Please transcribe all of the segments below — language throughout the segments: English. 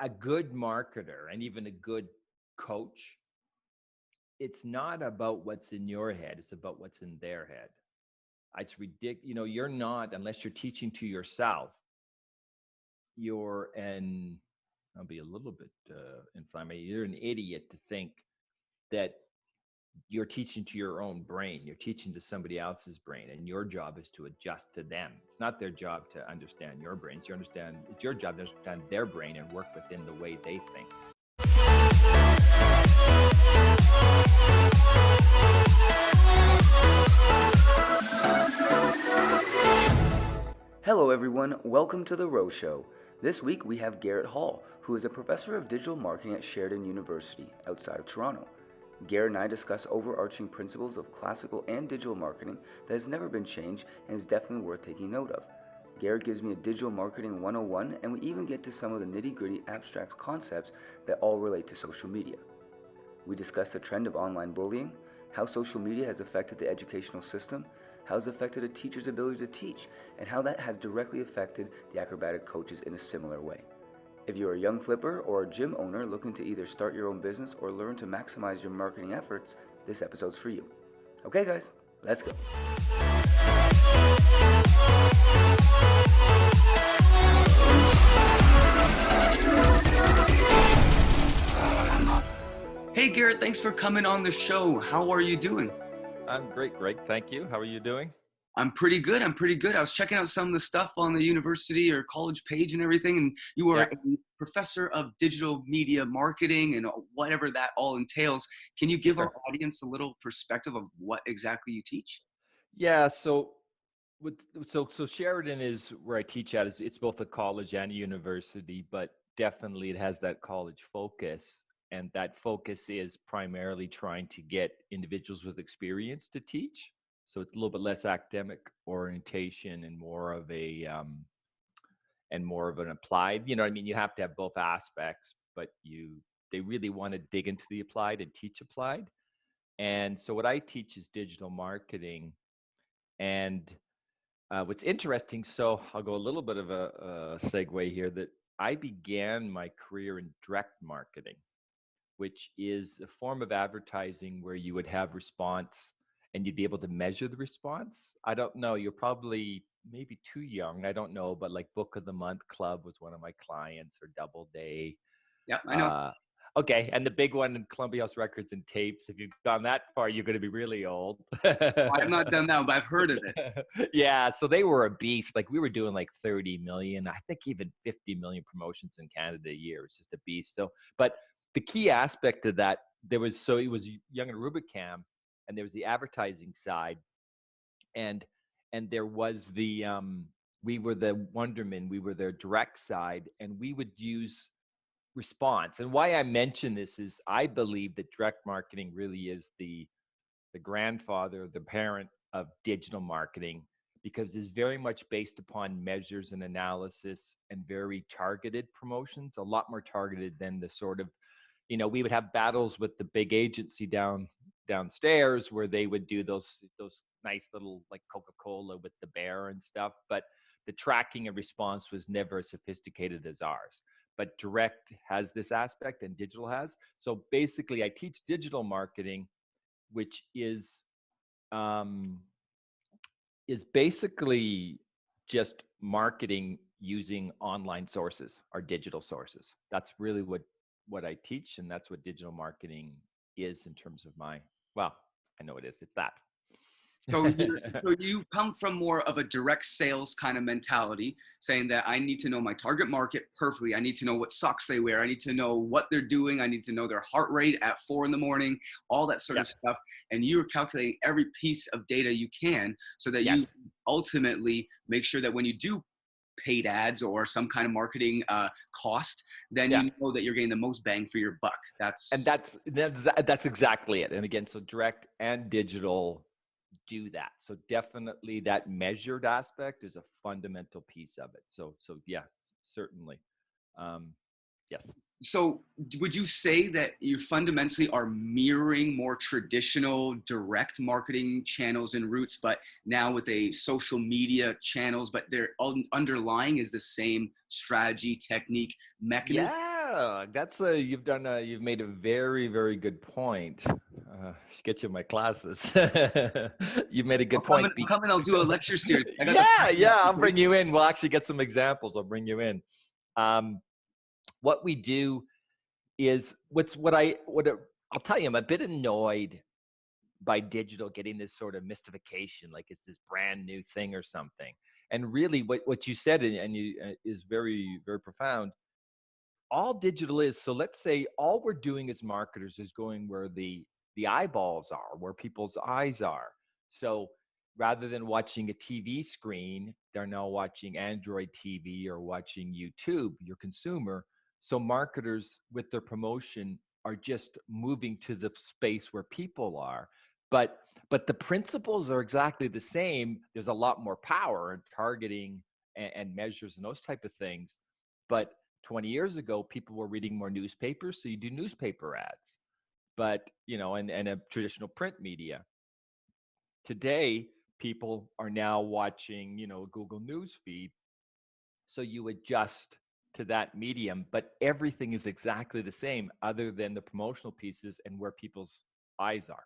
a good marketer and even a good coach, it's not about what's in your head, it's about what's in their head. It's ridiculous. You're not, unless you're teaching to yourself, you're an, I'll be a little bit inflammatory. You're an idiot to think that you're teaching to your own brain. You're teaching to somebody else's brain, and your job is to adjust to them. It's not their job to understand your brain. It's your job to understand their brain and work within the way they think. Hello everyone, welcome to The Row Show. This week we have Garrett Hall, who is a professor of digital marketing at Sheridan University, outside of Toronto. Garrett and I discuss overarching principles of classical and digital marketing that has never been changed and is definitely worth taking note of. Garrett gives me a digital marketing 101, and we even get to some of the nitty-gritty abstract concepts that all relate to social media. We discuss the trend of online bullying, how social media has affected the educational system, how it's affected a teacher's ability to teach, and how that has directly affected the acrobatic coaches in a similar way. If you're a young flipper or a gym owner looking to either start your own business or learn to maximize your marketing efforts, this episode's for you. Okay guys, let's go. Hey Garrett, thanks for coming on the show. How are you doing? I'm great, Greg. Thank you. How are you doing? I'm pretty good. I was checking out some of the stuff on the university or college page and everything, and you are a professor of digital media marketing and whatever that all entails. Can you give our audience a little perspective of what exactly you teach? Yeah, so Sheridan is where I teach at. It's both a college and a university, but definitely it has that college focus. And that focus is primarily trying to get individuals with experience to teach. So it's a little bit less academic orientation and more of an applied. You know what I mean? You have to have both aspects, but they really want to dig into the applied and teach applied. And so what I teach is digital marketing. And what's interesting, so I'll go a little bit of a segue here, that I began my career in direct marketing, which is a form of advertising where you would have response and you'd be able to measure the response. I don't know, you're probably maybe too young, I don't know, but like Book of the Month Club was one of my clients, or Doubleday. Yeah, I know. Okay, and the big one in Columbia House Records and Tapes. If you've gone that far, you're going to be really old. I've not done that, but I've heard of it. Yeah, so they were a beast. Like we were doing like 30 million, I think even 50 million promotions in Canada a year. It's just a beast. So, but the key aspect of that, it was Young and Rubicam, and there was the advertising side, and there was the we were the Wonderman, we were their direct side, and we would use response. And why I mention this is I believe that direct marketing really is the grandfather, the parent of digital marketing, because it's very much based upon measures and analysis and very targeted promotions, a lot more targeted than the sort of, we would have battles with the big agency downstairs where they would do those nice little, like Coca-Cola with the bear and stuff, but the tracking and response was never as sophisticated as ours. But direct has this aspect and digital has. So basically I teach digital marketing, which is basically just marketing using online sources or digital sources. That's really what I teach, and that's what digital marketing is in terms of I know it is. It's that. So you come from more of a direct sales kind of mentality, saying that I need to know my target market perfectly. I need to know what socks they wear. I need to know what they're doing. I need to know their heart rate at 4 a.m, all that sort of stuff. And you're calculating every piece of data you can so that you ultimately make sure that when you do paid ads or some kind of marketing cost, then you know that you're getting the most bang for your buck. That's exactly it. And again, so direct and digital do that. So definitely that measured aspect is a fundamental piece of it. So yes, certainly. Yes. So would you say that you fundamentally are mirroring more traditional direct marketing channels and routes, but now with a social media channels, but their underlying is the same strategy, technique, mechanism? Yeah, that's you've made a very, very good point. Should get you in my classes. You've made a good point. I'll come and I'll do a lecture series. I got the Yeah, second yeah, I'll bring application. you in. We'll actually get some examples. I'll bring you in. Um, what we do is I'll tell you, I'm a bit annoyed by digital getting this sort of mystification, like it's this brand new thing or something. And really, what you said and you is very, very profound. All digital is, so let's say all we're doing as marketers is going where the eyeballs are, where people's eyes are. So rather than watching a TV screen, they're now watching Android TV or watching YouTube, your consumer. So marketers with their promotion are just moving to the space where people are. But the principles are exactly the same. There's a lot more power in targeting and measures and those type of things. But 20 years ago, people were reading more newspapers, so you do newspaper ads. But, and a traditional print media. Today, people are now watching, Google News feed. So you adjust to that medium, but everything is exactly the same other than the promotional pieces and where people's eyes are.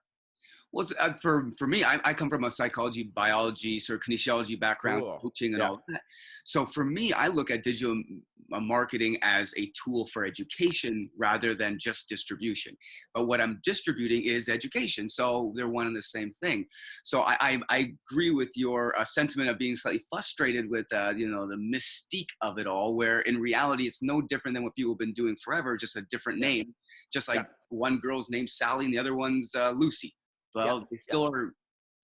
Well, for me, I come from a psychology, biology, sort of kinesiology background, Cool. coaching and Yeah. all of that. So for me, I look at digital marketing as a tool for education rather than just distribution. But what I'm distributing is education. So they're one and the same thing. So I agree with your sentiment of being slightly frustrated with, the mystique of it all, where in reality, it's no different than what people have been doing forever, just a different Yeah. name. Just Yeah. like one girl's named Sally and the other one's Lucy. Yeah. Well, they Yeah. still are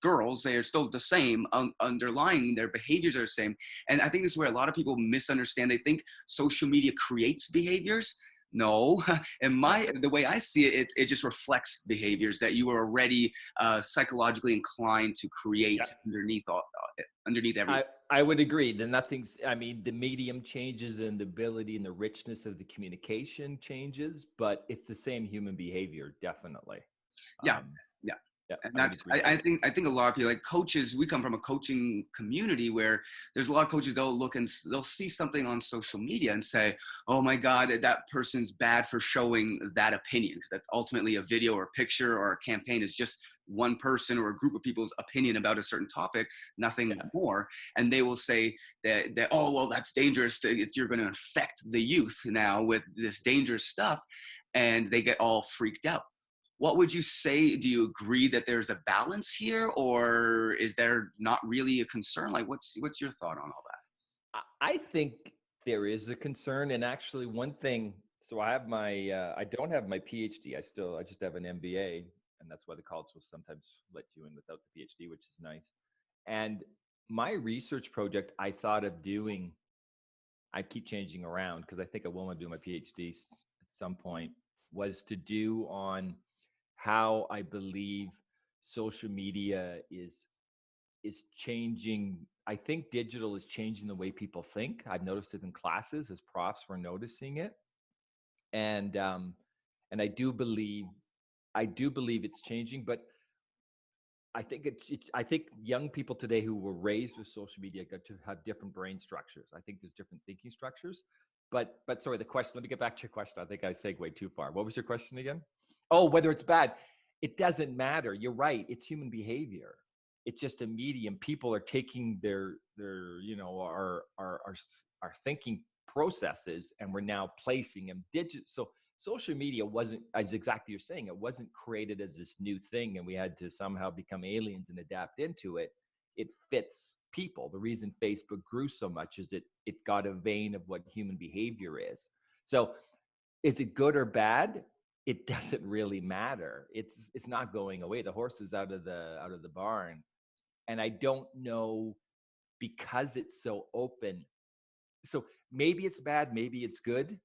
girls. They are still the same. Underlying their behaviors are the same. And I think this is where a lot of people misunderstand. They think social media creates behaviors. No, and No. the way I see it, it just reflects behaviors that you are already psychologically inclined to create Yeah. underneath everything. I would agree. The medium changes and the ability and the richness of the communication changes, but it's the same human behavior, definitely. Yeah, Um, yeah. yeah, And I would that's agree with you. I think a lot of people, like coaches, we come from a coaching community where there's a lot of coaches, they'll look and they'll see something on social media and say, oh my God, that person's bad for showing that opinion, because that's ultimately a video or a picture or a campaign is just one person or a group of people's opinion about a certain topic, nothing Yeah. more. And they will say that oh well, that's dangerous, you're going to infect the youth now with this dangerous stuff, and they get all freaked out. What would you say? Do you agree that there's a balance here, or is there not really a concern? Like, what's your thought on all that? I think there is a concern, and actually, one thing. So I don't have my PhD. I just have an MBA, and that's why the college will sometimes let you in without the PhD, which is nice. And my research project, I thought of doing. I keep changing around because I think I will want to do my PhD at some point. Was to do on how I believe social media is changing. I think digital is changing the way people think. I've noticed it in classes as profs were noticing it, and and I do believe it's changing. But I think young people today who were raised with social media got to have different brain structures. I think there's different thinking structures. But sorry, the question. Let me get back to your question. I think I segued too far. What was your question again? Oh, whether it's bad. It doesn't matter. You're right. It's human behavior. It's just a medium. People are taking their our thinking processes, and we're now placing them digital. So social media wasn't, as exactly you're saying, it wasn't created as this new thing and we had to somehow become aliens and adapt into it. It fits people. The reason Facebook grew so much is it got a vein of what human behavior is. So is it good or bad? It doesn't really matter. It's not going away. The horse is out of the barn. And I don't know, because it's so open. So maybe it's bad, maybe it's good,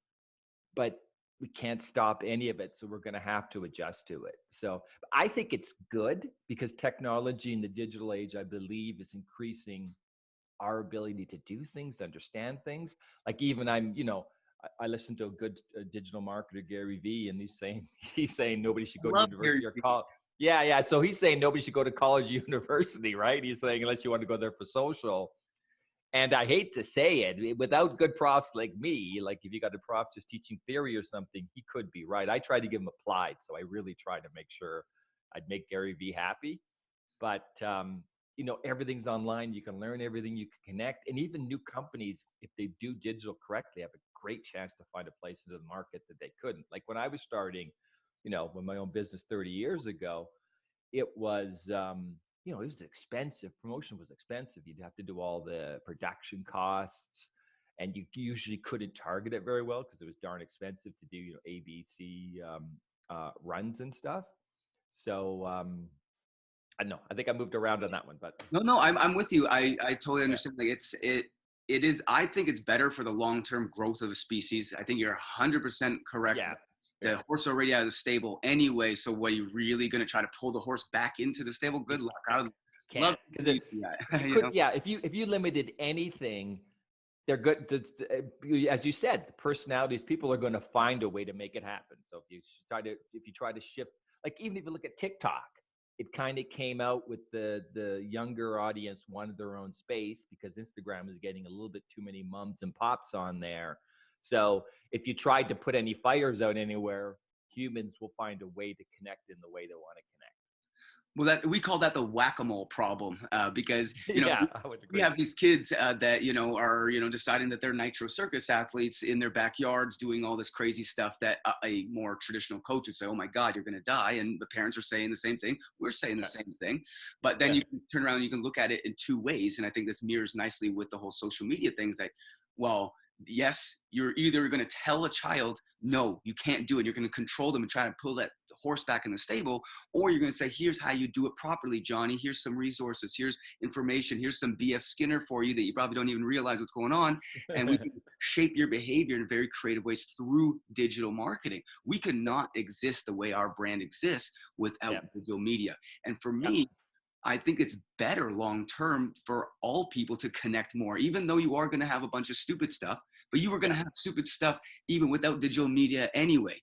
but we can't stop any of it. So we're going to have to adjust to it. So I think it's good because technology in the digital age, I believe, is increasing our ability to do things, to understand things. Like even I listen to a good digital marketer, Gary V, and he's saying nobody should I go to love university or college. Yeah, yeah. So he's saying nobody should go to college or university, right? He's saying unless you want to go there for social. And I hate to say it, without good profs like me, like if you got a prof just teaching theory or something, he could be right. I try to give him applied. So I really try to make sure I'd make Gary Vee happy. But, everything's online. You can learn everything, you can connect. And even new companies, if they do digital correctly, have a great chance to find a place into the market that they couldn't. Like when I was starting, with my own business 30 years ago, it was it was expensive. Promotion was expensive. You'd have to do all the production costs, and you usually couldn't target it very well because it was darn expensive to do ABC runs and stuff. So I don't know. I think I moved around on that one, but No, I'm with you. I totally yeah, understand. Like it is. I think it's better for the long term growth of a species. I think you're 100% correct. yeah, The fair. horse already out of the stable anyway. So what, are you really going to try to pull the horse back into the stable? You Good luck. I would love can't to because see you do that. you could. Yeah, if you limited anything, they're good. As you said, the personalities, people are going to find a way to make it happen. So if you try to shift, like even if you look at TikTok, it kind of came out with the younger audience wanted their own space because Instagram is getting a little bit too many mums and pops on there. So if you tried to put any fires out anywhere, humans will find a way to connect in the way they want to Well, that we call that the whack-a-mole problem, because connect. Yeah, I would we agree. have these kids that are deciding that they're nitro circus athletes in their backyards doing all this crazy stuff that a more traditional coach would say, "Oh my God, you're going to die," and the parents are saying the same thing. We're saying the Yeah, same thing, but then yeah, you can turn around and you can look at it in two ways, and I think this mirrors nicely with the whole social media things. That, well, yes, you're either going to tell a child, no, you can't do it. You're going to control them and try to pull that horse back in the stable, or you're going to say, here's how you do it properly, Johnny. Here's some resources. Here's information. Here's some BF Skinner for you that you probably don't even realize what's going on. And we can shape your behavior in very creative ways through digital marketing. We could not exist the way our brand exists without yeah, digital media. And for yeah, me, I think it's better long term for all people to connect more, even though you are going to have a bunch of stupid stuff, but you were going yeah. to have stupid stuff even without digital media anyway.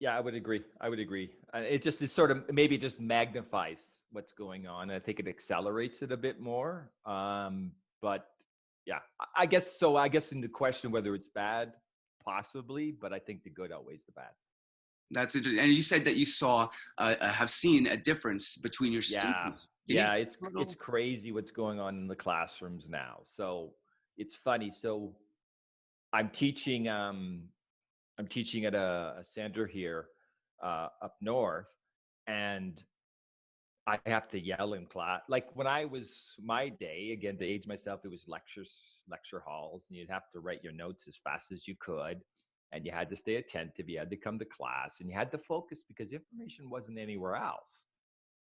Yeah, I would agree. I would agree. It sort of maybe just magnifies what's going on. I think it accelerates it a bit more. But yeah, I guess so. I guess in the question whether it's bad, possibly, but I think the good outweighs the bad. That's interesting. And you said that you have seen a difference between your Yeah, students. Can you? yeah. It's crazy what's going on in the classrooms now. So it's funny. So I'm teaching. I'm teaching at a center here up north, and I have to yell in class. Like when I was my day, again, to age myself, it was lecture halls, and you'd have to write your notes as fast as you could. And you had to stay attentive. You had to come to class and you had to focus because information wasn't anywhere else.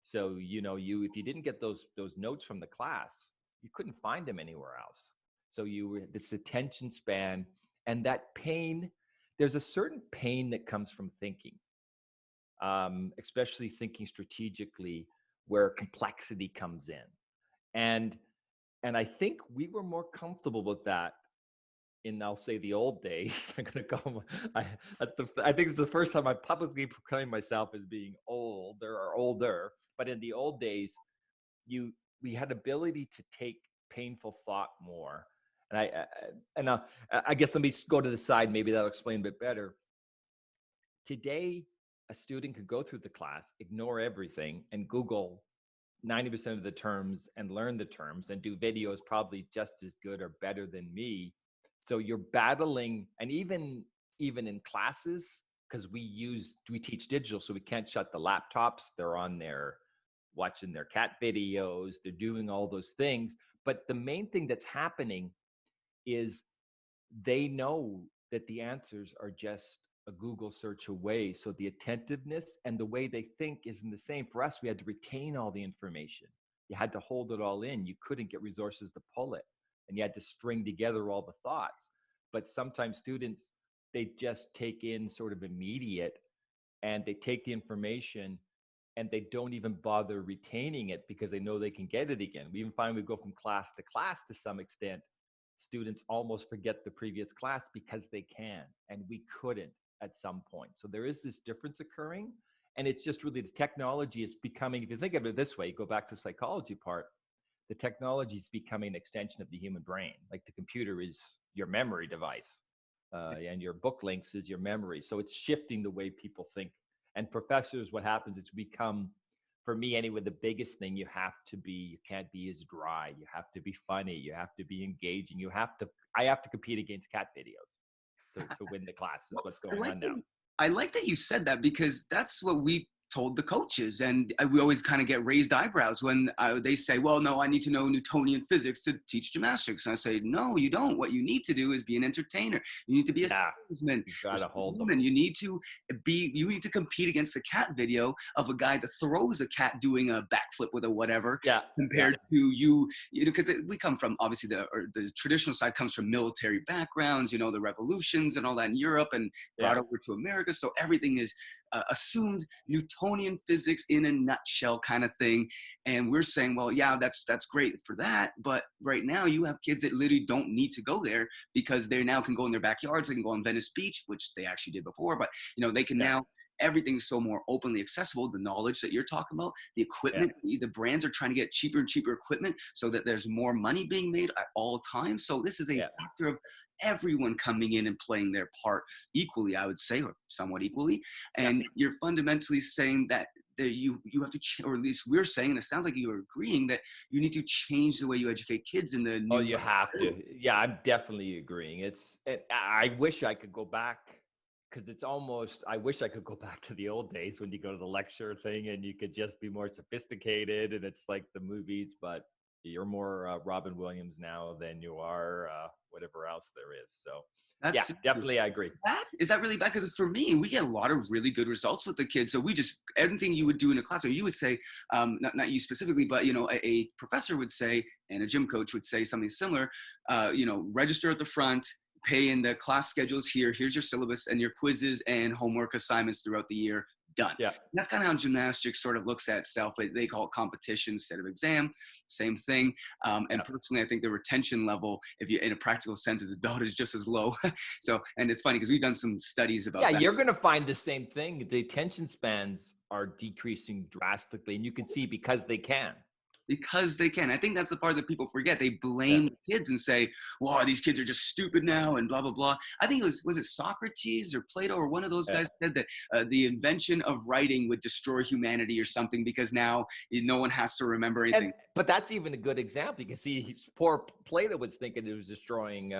So, if you didn't get those notes from the class, you couldn't find them anywhere else. So you were this attention span and that pain, there's a certain pain that comes from thinking, especially thinking strategically, where complexity comes in. And and I think we were more comfortable with that in, I'll say, the old days. I'm gonna call I think it's the first time I publicly proclaim myself as being older or older. But in the old days, you we had ability to take painful thought more. And I guess let me go to the side. Maybe that'll explain a bit better. Today, a student could go through the class, ignore everything, and Google 90% of the terms and learn the terms and do videos probably just as good or better than me. So you're battling, and even in classes, because we teach digital, so we can't shut the laptops. They're on there watching their cat videos, they're doing all those things. But the main thing that's happening is they know that the answers are just a Google search away. So the attentiveness and the way they think isn't the same. For us, we had to retain all the information. You had to hold it all in. You couldn't get resources to pull it. And you had to string together all the thoughts. But sometimes students, they just take in sort of immediate, and they take the information and they don't even bother retaining it because they know they can get it again. We even find we go from class to some extent. Students almost forget the previous class because they can, and we couldn't at some point. So there is this difference occurring, and it's just really the technology is becoming, if you think of it this way, go back to the psychology part, the technology is becoming an extension of the human brain. Like the computer is your memory device, and your book links is your memory. So it's shifting the way people think. And professors, what happens is become, for me anyway, the biggest thing, you can't be as dry. You have to be funny. You have to be engaging. I have to compete against cat videos to win the class is Well, what's I going like on that. now. I like that you said that because that's what we told the coaches, and we always kind of get raised eyebrows when they say, "Well, no, I need to know Newtonian physics to teach gymnastics." And I say, "No, you don't. What you need to do is be an entertainer. You need to be a Yeah, salesman. you've got to hold them. You need to You need to compete against the cat video of a guy that throws a cat doing a backflip with a whatever." Yeah, yeah, Compared to you know, because we come from obviously the traditional side comes from military backgrounds, you know, the revolutions and all that in Europe and yeah, brought over to America. So everything is assumed Newtonian physics in a nutshell kind of thing. And we're saying, well, yeah, that's great for that. But right now you have kids that literally don't need to go there because they now can go in their backyards. They can go on Venice Beach, which they actually did before. But, you know, they can yeah, now, everything's so more openly accessible. The knowledge that you're talking about, the yeah, equipment, the brands are trying to get cheaper and cheaper equipment so that there's more money being made at all times. So this is a yeah. factor of everyone coming in and playing their part equally, I would say, or somewhat equally. Yeah. And you're fundamentally saying that you have to or at least we're saying, and it sounds like you're agreeing, that you need to change the way you educate kids in the Oh, new. you have to. Yeah, I'm definitely agreeing. I wish I could go back because I wish I could go back to the old days when you go to the lecture thing and you could just be more sophisticated and it's like the movies, but you're more Robin Williams now than you are whatever else there is. So, yeah, That's definitely I agree. bad. Is that really bad? Because for me, we get a lot of really good results with the kids. So we just everything you would do in a class, or you would say, not you specifically, but you know, a professor would say, and a gym coach would say something similar. You know, register at the front, pay in the class schedules here. Here's your syllabus and your quizzes and homework assignments throughout the year. Done. Yeah. And that's kind of how gymnastics sort of looks at itself. They call it competition instead of exam. Same thing. And Yeah. personally, I think the retention level, if you in a practical sense, is about is just as low. So, and it's funny because we've done some studies about Yeah, that. you're going to find the same thing. The attention spans are decreasing drastically, and you can see because they can. Because they can. I think that's the part that people forget. They Yeah. blame the kids and say, "Well, these kids are just stupid now," and blah blah blah. I think it was it Socrates or Plato or one of those Yeah. guys said that the invention of writing would destroy humanity or something because now no one has to remember anything. But that's even a good example. You can see poor Plato was thinking it was destroying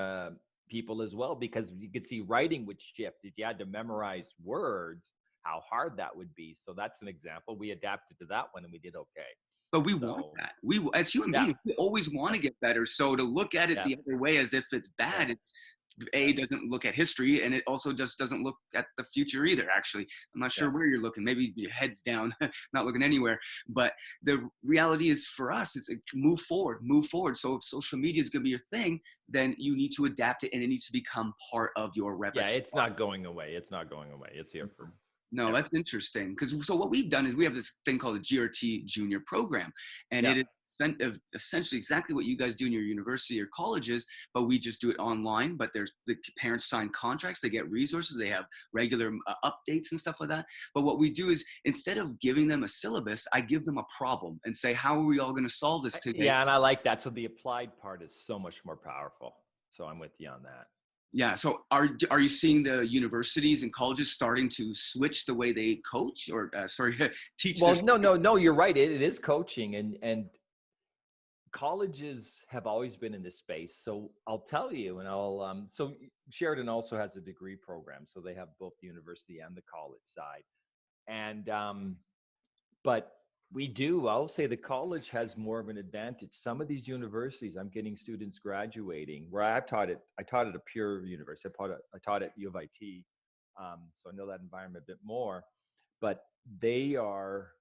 people as well because you could see writing would shift. If you had to memorize words, how hard that would be. So that's an example. We adapted to that one and we did okay. But we want So that. As human yeah, beings, we always want to get better. So to look at it yeah, the other way as if it's yeah, bad, it's yeah, doesn't look at history, and it also just doesn't look at the future either. Actually, I'm not yeah. sure where you're looking. Maybe your head's down, not looking anywhere. But the reality is, for us, is move forward, move forward. So if social media is going to be your thing, then you need to adapt it, and it needs to become part of your Yeah, repertoire. it's not going away. It's not going away. It's here for No, ever. that's interesting. Because so what we've done is we have this thing called a GRT Junior program, and Yeah. it is essentially exactly what you guys do in your university or colleges, but we just do it online. But there's the parents sign contracts, they get resources, they have regular updates and stuff like that. But what we do is instead of giving them a syllabus, I give them a problem and say, how are we all going to solve this today? Yeah, and I like that. So the applied part is so much more powerful. So I'm with you on that. Yeah. So are you seeing the universities and colleges starting to switch the way they coach or teach their Well, no, you're right. It is coaching and colleges have always been in this space. So I'll tell you, and so Sheridan also has a degree program. So they have both the university and the college side. And, but I'll say the college has more of an advantage. Some of these universities, I'm getting students graduating where I taught at a pure university. I taught at U of IT. So I know that environment a bit more, but they are,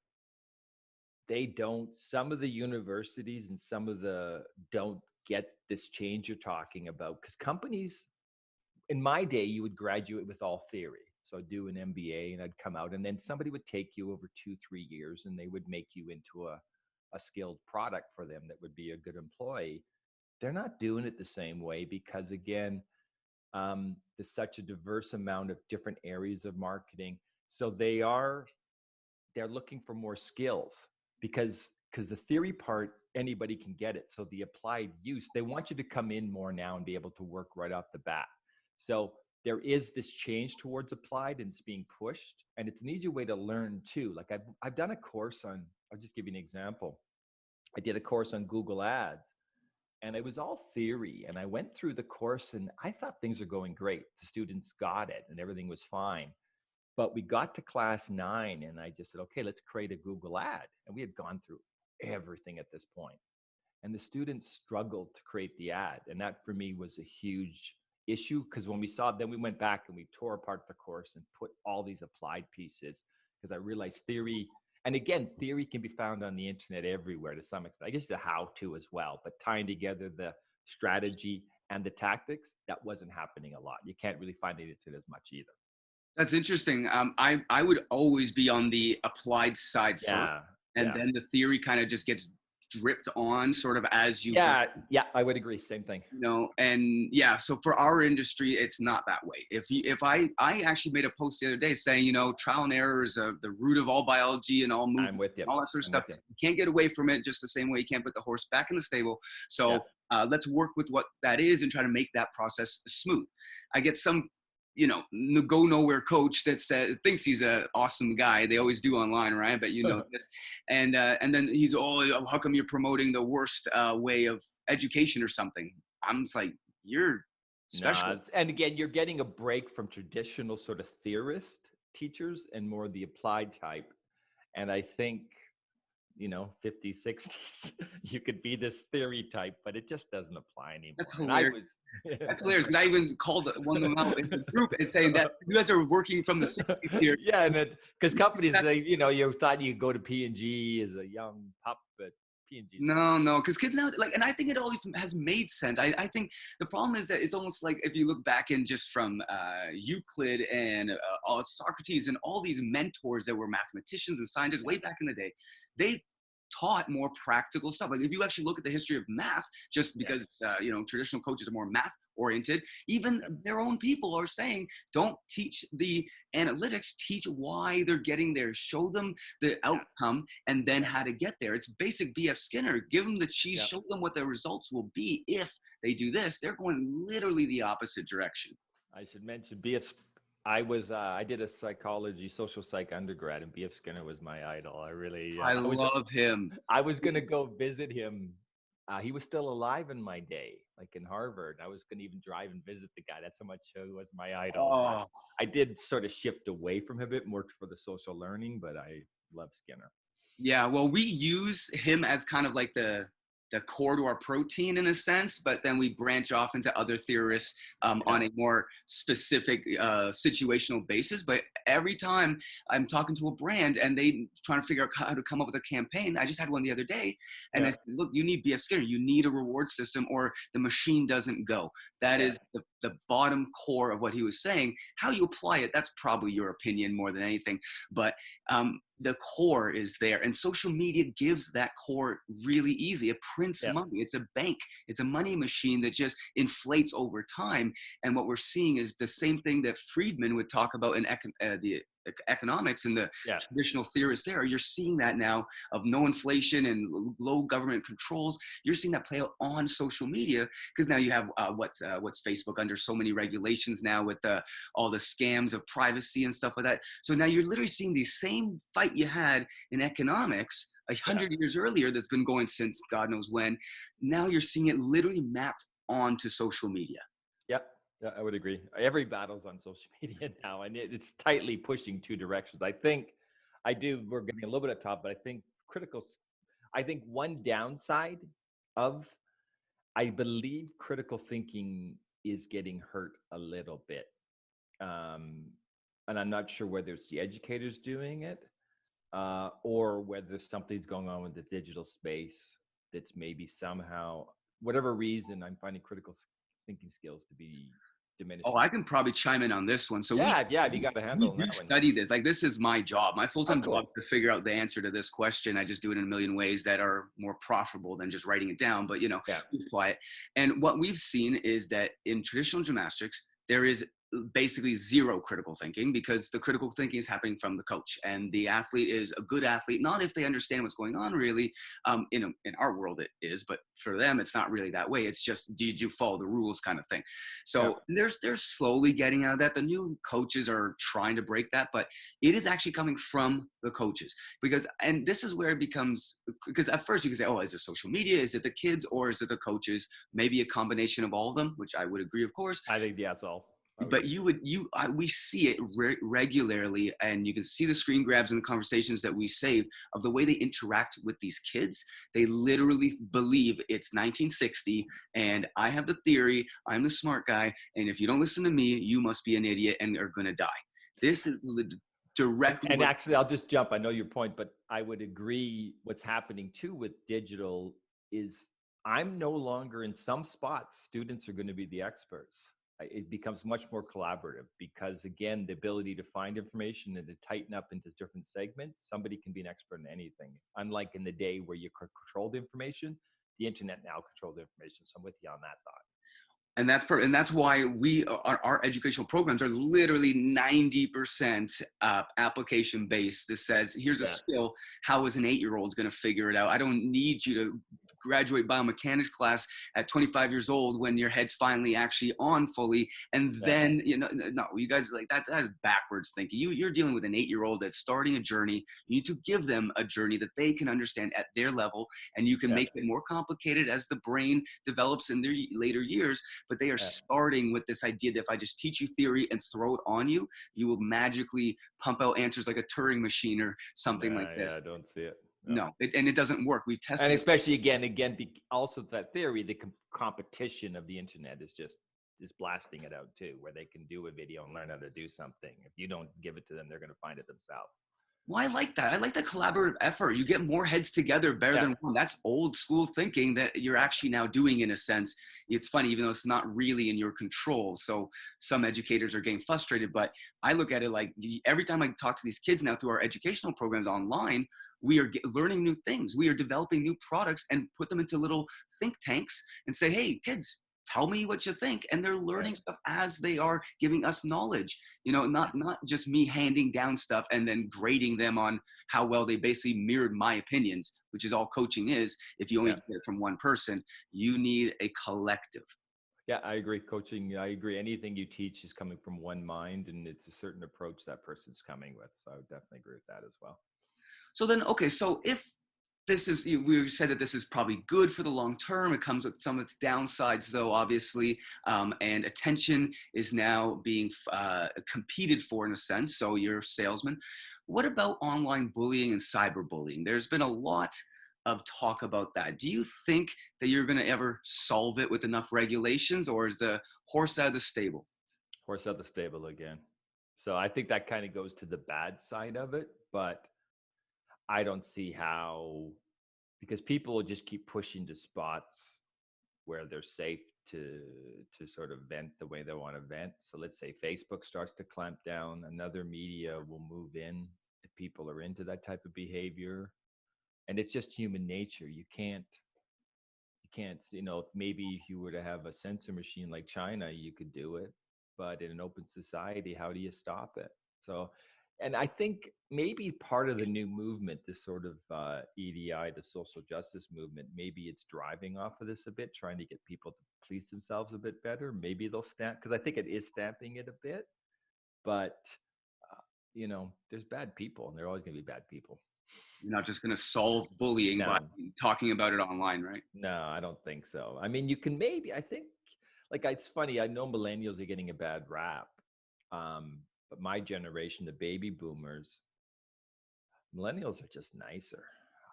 some of the universities and some of the don't get this change you're talking about because companies in my day you would graduate with all theory, so I'd do an MBA and I'd come out and then somebody would take you over 2-3 years and they would make you into a skilled product for them that would be a good employee. They're not doing it the same way because again, there's such a diverse amount of different areas of marketing, so they're looking for more skills because because the theory part, anybody can get it. So the applied use, they want you to come in more now and be able to work right off the bat. So there is this change towards applied, and it's being pushed, and it's an easy way to learn too. Like I've done a course on, I'll just give you an example. I did a course on Google Ads, and it was all theory. And I went through the course and I thought things are going great. The students got it and everything was fine. But we got to class 9 and I just said, okay, let's create a Google ad. And we had gone through everything at this point. And the students struggled to create the ad. And that for me was a huge issue, because when we saw it, then we went back and we tore apart the course and put all these applied pieces, because I realized theory, and again, theory can be found on the internet everywhere to some extent. I guess the how-to as well, but tying together the strategy and the tactics, that wasn't happening a lot. You can't really find it as much either. That's interesting. I would always be on the applied side first, and then the theory kind of just gets dripped on sort of as you yeah I would agree, same thing. And so for our industry it's not that way. If I actually made a post the other day saying trial and error is the root of all biology and all movement, I'm with you. all that sort of stuff. You can't get away from it, just the same way you can't put the horse back in the stable. So let's work with what that is and try to make that process smooth. I get some go nowhere coach that thinks he's an awesome guy. They always do online, right? But this, and then he's, how come you're promoting the worst way of education or something? I'm just like, you're special. Nah, and again, you're getting a break from traditional sort of theorist teachers and more the applied type. And I think 50s, 60s, you could be this theory type, but it just doesn't apply anymore. That's hilarious. That's hilarious. I even called one of them out in the group and saying that you guys are working from the 60s here. Yeah, and because companies, you thought you go to P&G as a young pup, but P&G. No, because kids now, and I think it always has made sense. I think the problem is that it's almost like if you look back in just from Euclid and Socrates and all these mentors that were mathematicians and scientists way back in the day, they taught more practical stuff. Like if you actually look at the history of math, just because traditional coaches are more math oriented, even their own people are saying, don't teach the analytics, teach why they're getting there, show them the outcome and then how to get there. It's basic BF Skinner. Give them the cheese, show them what the results will be if they do this. They're going literally the opposite direction. I should mention I did a psychology, social psych undergrad, and B.F. Skinner was my idol. I love him. I was going to go visit him. He was still alive in my day, like in Harvard. I was going to even drive and visit the guy. That's how much he was my idol. Oh. I did sort of shift away from him a bit more for the social learning, but I love Skinner. Yeah, well, we use him as kind of like the core to our protein in a sense, but then we branch off into other theorists on a more specific situational basis. But every time I'm talking to a brand and they trying to figure out how to come up with a campaign, I just had one the other day, and I said, look, you need BF Skinner, you need a reward system or the machine doesn't go. That is the bottom core of what he was saying. How you apply it, that's probably your opinion more than anything. But the core is there, and social media gives that core really easy. It prints money. It's a bank. It's a money machine that just inflates over time. And what we're seeing is the same thing that Friedman would talk about in the economics and the traditional theorists there. You're seeing that now of no inflation and low government controls. You're seeing that play out on social media, because now you have what's Facebook under so many regulations now with all the scams of privacy and stuff like that. So now you're literally seeing the same fight you had in economics 100 years earlier that's been going since God knows when. Now you're seeing it literally mapped onto social media. Yep. Yeah, I would agree. Every battle's on social media now, and it's tightly pushing two directions. We're getting a little bit at top, but I think one downside of, I believe critical thinking is getting hurt a little bit. And I'm not sure whether it's the educators doing it or whether something's going on with the digital space that's maybe somehow, whatever reason, I'm finding critical thinking skills to be diminished. Oh, I can probably chime in on this one. So you got to handle we that study this. Like, this is my job. My full-time job to figure out the answer to this question. I just do it in a million ways that are more profitable than just writing it down, but we apply it. And what we've seen is that in traditional gymnastics, there is basically zero critical thinking, because the critical thinking is happening from the coach, and the athlete is a good athlete not if they understand what's going on really. In our world it is, but for them it's not really that way. It's just, did you follow the rules kind of thing. Yeah. So they're slowly getting out of that. The new coaches are trying to break that, but it is actually coming from the coaches, because, and this is where it becomes, because at first you can say, oh, is it social media, is it the kids, or is it the coaches? Maybe a combination of all of them, which I would agree, of course. I think that's all. But we see it regularly, and you can see the screen grabs and the conversations that we save of the way they interact with these kids. They literally believe it's 1960, and I have the theory, I'm the smart guy, and if you don't listen to me, you must be an idiot and are going to die. This is directly. And actually, I'll just jump. I know your point, but I would agree. What's happening too with digital is I'm no longer in some spots. Students are going to be the experts. It becomes much more collaborative because, again, the ability to find information and to tighten up into different segments, somebody can be an expert in anything. Unlike in the day where you controlled information, the internet now controls information. So I'm with you on that thought. And that's why our educational programs are literally 90% application based. This says, here's a skill. How is an 8-year-old going to figure it out? I don't need you to graduate biomechanics class at 25 years old when your head's finally actually on fully. And then, no, you guys, like that is backwards thinking. You're dealing with an 8-year-old that's starting a journey. You need to give them a journey that they can understand at their level, and you can make it more complicated as the brain develops in their later years. But they are starting with this idea that if I just teach you theory and throw it on you, you will magically pump out answers like a Turing machine or something like this. Yeah, I don't see it. No, and it doesn't work. We've tested, and especially again, also that theory, the competition of the internet is just blasting it out too, where they can do a video and learn how to do something. If you don't give it to them, they're going to find it themselves. Well, I like that. I like the collaborative effort. You get more heads together better than one. That's old school thinking that you're actually now doing in a sense. It's funny, even though it's not really in your control. So some educators are getting frustrated, but I look at it like every time I talk to these kids now through our educational programs online, we are learning new things. We are developing new products and put them into little think tanks and say, hey, kids, tell me what you think. And they're learning stuff as they are giving us knowledge, not just me handing down stuff and then grading them on how well they basically mirrored my opinions, which is all coaching is. If you only get it from one person, you need a collective. Yeah, I agree. Coaching, I agree. Anything you teach is coming from one mind, and it's a certain approach that person's coming with. So I would definitely agree with that as well. So then, okay, so if this is, we said that this is probably good for the long term. It comes with some of its downsides, though, obviously, and attention is now being competed for in a sense. So you're a salesman. What about online bullying and cyberbullying? There's been a lot of talk about that. Do you think that you're going to ever solve it with enough regulations, or is the horse out of the stable? Horse out of the stable again. So I think that kind of goes to the bad side of it, but I don't see how, because people will just keep pushing to spots where they're safe to sort of vent the way they want to vent. So let's say Facebook starts to clamp down, another media will move in if people are into that type of behavior. And it's just human nature. You can't, maybe if you were to have a censor machine like China, you could do it. But in an open society, how do you stop it? So, and I think maybe part of the new movement, this sort of EDI, the social justice movement, maybe it's driving off of this a bit, trying to get people to police themselves a bit better. Maybe they'll stamp, because I think it is stamping it a bit. But, there's bad people, and there are always going to be bad people. You're not just going to solve bullying by talking about it online, right? No, I don't think so. I mean, you can maybe, I think, like, it's funny, I know millennials are getting a bad rap. But my generation, the baby boomers, millennials are just nicer,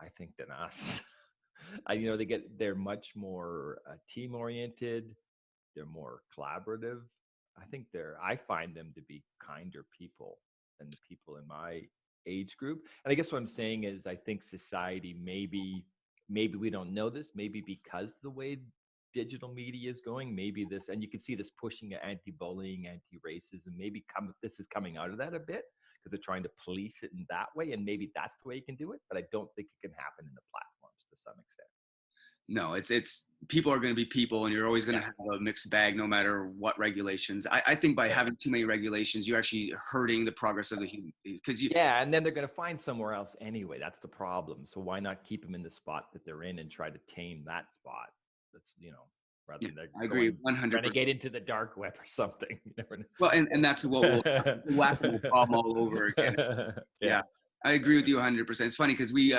I think, than us. They're much more team oriented. They're more collaborative. I find them to be kinder people than the people in my age group. And I guess what I'm saying is, I think society, maybe we don't know this, maybe because the way digital media is going, maybe this, and you can see this pushing anti-bullying, anti-racism, maybe this is coming out of that a bit, because they're trying to police it in that way, and maybe that's the way you can do it, but I don't think it can happen in the platforms to some extent. No, it's people are going to be people, and you're always going Yeah. to have a mixed bag no matter what regulations. I think by Yeah. having too many regulations, you're actually hurting the progress of the human, because you, Yeah, and then they're going to find somewhere else anyway. That's the problem. So why not keep them in the spot that they're in and try to tame that spot? That's, rather yeah, than they're I agree going 100%. renegade into the dark web or something. You never Well, and that's what will know. it's a whack-a-mole problem all over again. Yeah, Yeah, I agree with you 100%. It's funny because we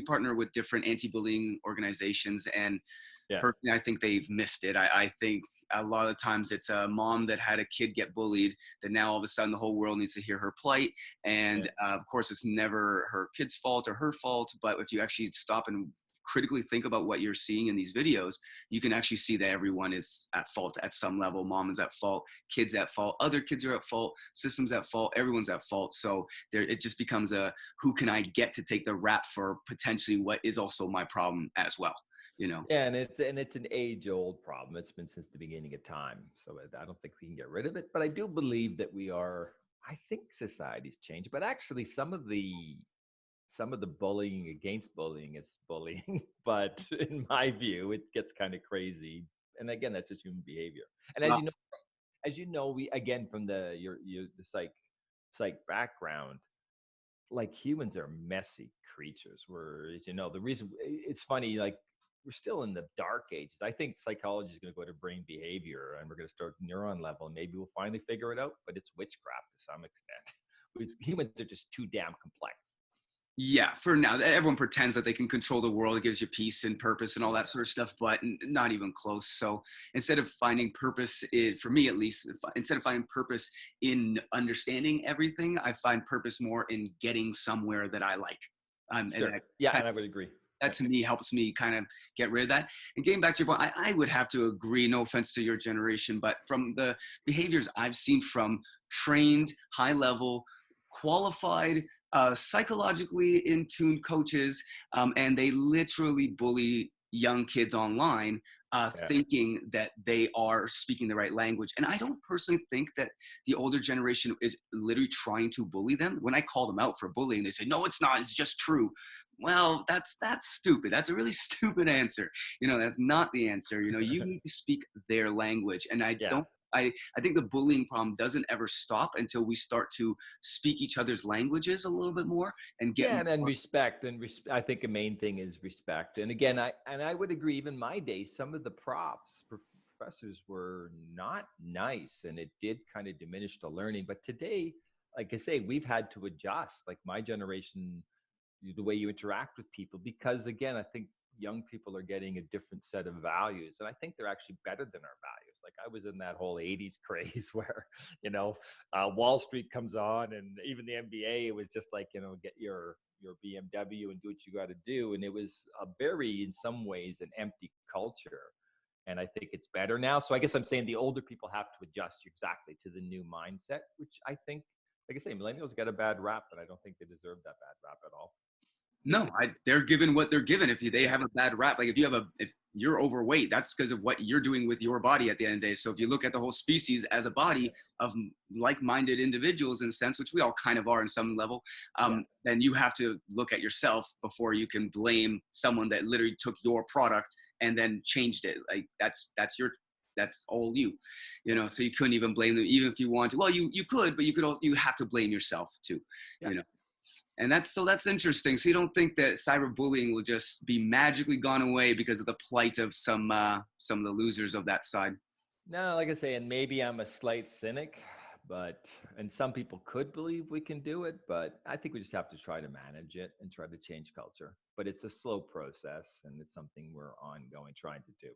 partner with different anti-bullying organizations, and yeah, personally, I think they've missed it. I think a lot of times it's a mom that had a kid get bullied that now all of a sudden the whole world needs to hear her plight. yeah. And of course, it's never her kid's fault or her fault. But if you actually stop and critically think about what you're seeing in these videos, you can actually see that everyone is at fault at some level. Mom is at fault, kids at fault, other kids are at fault, systems at fault, everyone's at fault. So there, it just becomes a who can I get to take the rap for potentially what is also my problem as well, you know? Yeah, and it's an age-old problem. It's been since the beginning of time. So I don't think we can get rid of it. But I do believe that we are. I think society's changed, but actually some of the bullying against bullying is bullying. But in my view, it gets kind of crazy. And again, that's just human behavior. And Well, as you know, we again from the psych background, like humans are messy creatures. As the reason it's funny, like we're still in the dark ages. I think psychology is going to go to brain behavior and we're going to start neuron level and maybe we'll finally figure it out, but it's witchcraft to some extent. Humans are just too damn complex. yeah, for now, everyone pretends that they can control the world. It gives you peace and purpose and all that sort of stuff, but not even close. So instead of finding purpose, for me at least, instead of finding purpose in understanding everything, I find purpose more in getting somewhere that I like. And Sure. Yeah, and I would agree. that Yeah. to me helps me kind of get rid of that. And getting back to your point, I would have to agree, no offense to your generation, but from the behaviors I've seen from trained, high level, qualified, psychologically in tune coaches, and they literally bully young kids online, Yeah. thinking that they are speaking the right language. And I don't personally think that the older generation is literally trying to bully them. When I call them out for bullying, they say, no, it's not, it's just true. Well, that's stupid. That's a really stupid answer. That's not the answer. You need to speak their language. And I Yeah. don't I think the bullying problem doesn't ever stop until we start to speak each other's languages a little bit more and get Yeah, and then more. respect, I think a main thing is respect. And again, I would agree. Even my days, some of the professors were not nice, and it did kind of diminish the learning. But today, like I say, we've had to adjust. Like my generation, the way you interact with people, because again, I think young people are getting a different set of values, and I think they're actually better than our values. Like I was in that whole '80s craze where, Wall Street comes on, and even the NBA, it was just like, get your BMW and do what you got to do, and it was a very, in some ways, an empty culture. And I think it's better now. So I guess I'm saying the older people have to adjust exactly to the new mindset, which I think, like I say, millennials get a bad rap, but I don't think they deserve that bad rap at all. No, they're given what they're given. If they have a bad rap, like if you're overweight, that's because of what you're doing with your body at the end of the day. So if you look at the whole species as a body of like-minded individuals in a sense, which we all kind of are in some level, Yeah. then you have to look at yourself before you can blame someone that literally took your product and then changed it. Like that's all so you couldn't even blame them, even if you want to. Well, you could, but you have to blame yourself too. Yeah. And that's interesting. So you don't think that cyberbullying will just be magically gone away because of the plight of some of the losers of that side? No, like I say, and maybe I'm a slight cynic, and some people could believe we can do it, but I think we just have to try to manage it and try to change culture. But it's a slow process, and it's something we're ongoing trying to do.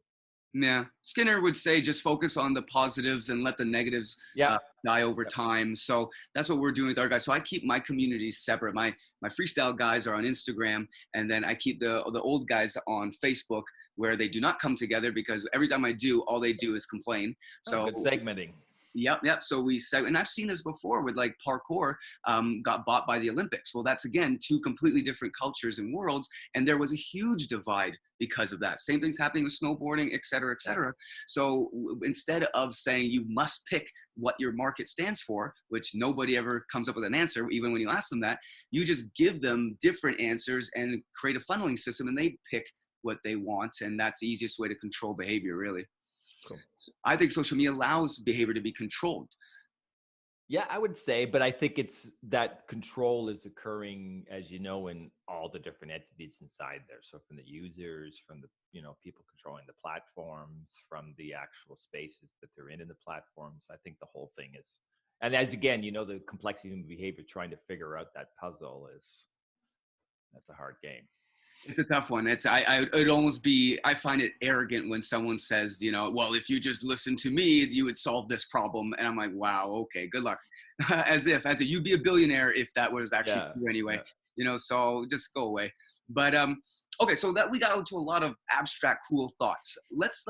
Yeah, Skinner would say just focus on the positives and let the negatives Yeah. die over Yep. time. So that's what we're doing with our guys. So I keep my communities separate. My freestyle guys are on Instagram, and then I keep the old guys on Facebook, where they do not come together because every time I do, all they do is complain. Oh, So good segmenting. Yep. So we said, and I've seen this before with like parkour, got bought by the Olympics. Well, that's again two completely different cultures and worlds, and there was a huge divide because of that. Same thing's happening with snowboarding, et cetera, et Yeah. cetera. So instead of saying you must pick what your market stands for, which nobody ever comes up with an answer, even when you ask them that, you just give them different answers and create a funneling system, and they pick what they want. And that's the easiest way to control behavior, really. Cool. So I think social media allows behavior to be controlled. Yeah, I would say, but I think it's that control is occurring, as you know, in all the different entities inside there. So from the users, from the, people controlling the platforms, from the actual spaces that they're in the platforms. I think the whole thing is, and as again, the complexity of human behavior, trying to figure out that puzzle that's a hard game. It's a tough one. It'd almost be, I find it arrogant when someone says, well, if you just listen to me, you would solve this problem. And I'm like, wow, okay, good luck. as if you'd be a billionaire if that was actually true anyway, so just go away. But, okay. So that we got into a lot of abstract, cool thoughts. Let's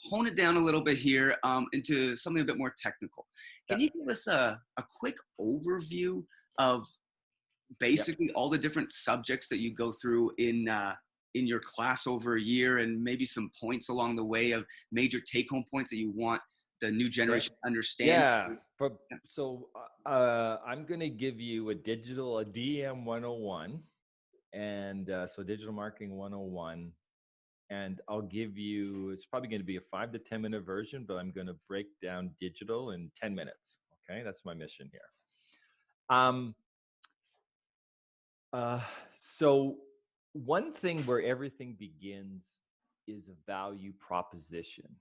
hone it down a little bit here, into something a bit more technical. Can you give us a quick overview of basically all the different subjects that you go through in your class over a year, and maybe some points along the way of major take-home points that you want the new generation to understand? Yeah. But so I'm going to give you a DM 101, and so digital marketing 101. And I'll give you, it's probably going to be a 5 to 10 minute version, but I'm going to break down digital in 10 minutes. Okay. That's my mission here. So one thing where everything begins is a value proposition.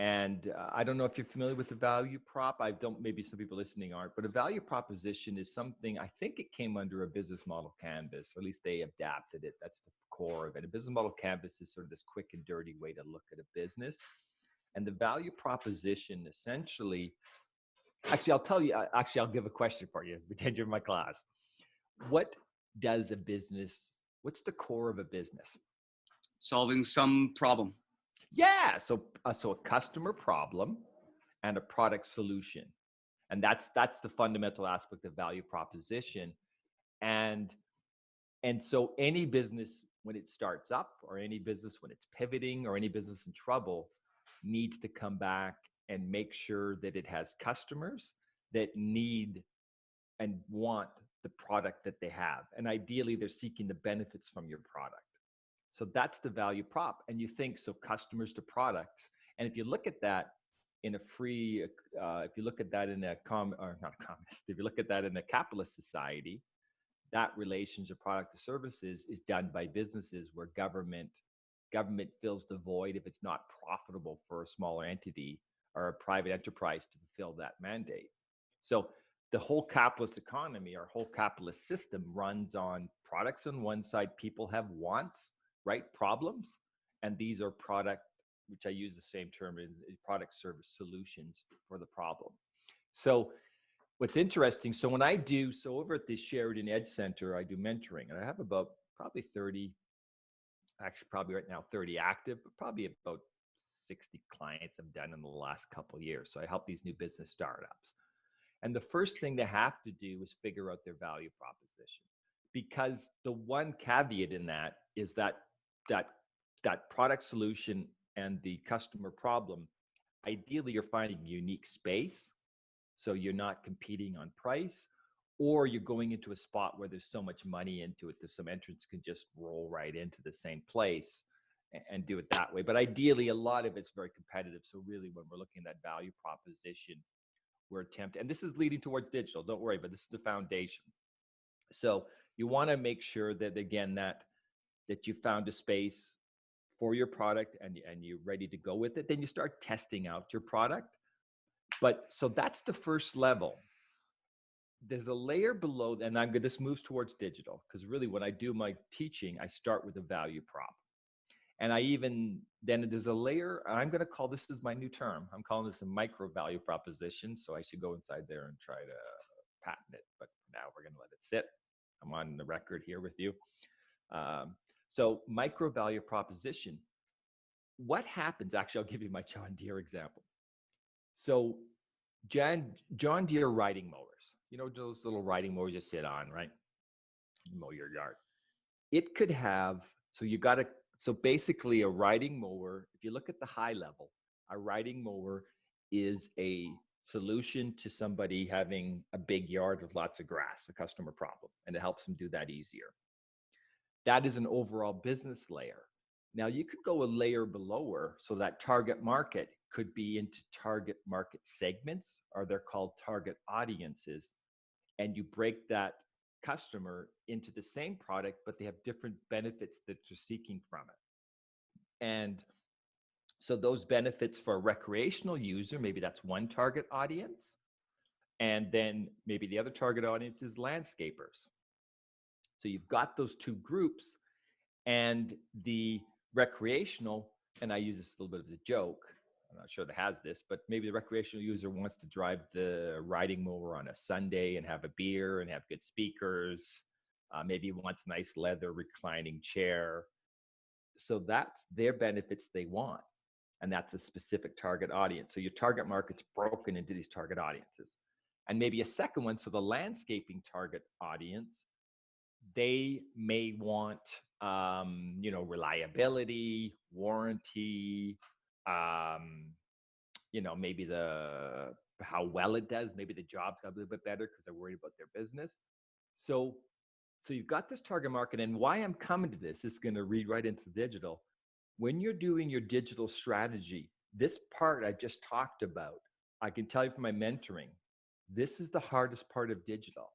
And I don't know if you're familiar with the value prop. Maybe some people listening aren't, but a value proposition is something, I think it came under a business model canvas, or at least they adapted it. That's the core of it. A business model canvas is sort of this quick and dirty way to look at a business. And the value proposition essentially, actually, I'll tell you, I'll give a question for you. Pretend you're in my class. What's the core of a business? Solving some problem. Yeah. So a customer problem and a product solution. And that's the fundamental aspect of value proposition. And so any business, when it starts up, or any business when it's pivoting, or any business in trouble, needs to come back and make sure that it has customers that need and want the product that they have. And ideally, they're seeking the benefits from your product. So that's the value prop. And you think, so customers to products. And if you look at that in a free, if you look at that in if you look at that in a capitalist society, that relations of product to services is done by businesses, where government fills the void if it's not profitable for a smaller entity or a private enterprise to fulfill that mandate. So the whole capitalist economy, our whole capitalist system, runs on products on one side. People have wants, right? Problems. And these are product, which I use the same term, in product service solutions for the problem. So what's interesting, so over at the Sheridan Edge Center, I do mentoring, and I have about probably 30, actually probably right now 30 active, but probably about 60 clients I've done in the last couple of years. So I help these new business startups. And the first thing they have to do is figure out their value proposition, because the one caveat in that is that product solution and the customer problem, ideally you're finding a unique space, so you're not competing on price, or you're going into a spot where there's so much money into it that some entrants can just roll right into the same place and do it that way. But ideally, a lot of it's very competitive. So really, when we're looking at that value proposition, we're attempting, and this is leading towards digital, don't worry, but this is the foundation. So you want to make sure that, again, that you found a space for your product and you're ready to go with it. Then you start testing out your product. But so that's the first level. There's a layer below, and this moves towards digital, because really when I do my teaching, I start with a value prop. And then there's a layer, I'm going to call, this is my new term, I'm calling this a micro value proposition. So I should go inside there and try to patent it. But now we're going to let it sit. I'm on the record here with you. So micro value proposition. What happens, actually, I'll give you my John Deere example. So John Deere riding mowers, those little riding mowers you sit on, right? You mow your yard. It could have, so basically a riding mower, if you look at the high level, a riding mower is a solution to somebody having a big yard with lots of grass, a customer problem, and it helps them do that easier. That is an overall business layer. Now you could go a layer below her, so that target market could be into target market segments, or they're called target audiences. And you break that customer into the same product, but they have different benefits that you're seeking from it. And so those benefits for a recreational user, maybe that's one target audience. And then maybe the other target audience is landscapers. So you've got those two groups, and the recreational, and I use this a little bit as a joke, I'm not sure that has this, but maybe the recreational user wants to drive the riding mower on a Sunday and have a beer and have good speakers. Maybe wants nice leather reclining chair. So that's their benefits they want. And that's a specific target audience. So your target market's broken into these target audiences. And maybe a second one, so the landscaping target audience, they may want reliability, warranty, maybe how well it does, maybe the job's got a little bit better because they're worried about their business. So you've got this target market, and why I'm coming to this is going to read right into digital. When you're doing your digital strategy, this part I just talked about, I can tell you from my mentoring, this is the hardest part of digital,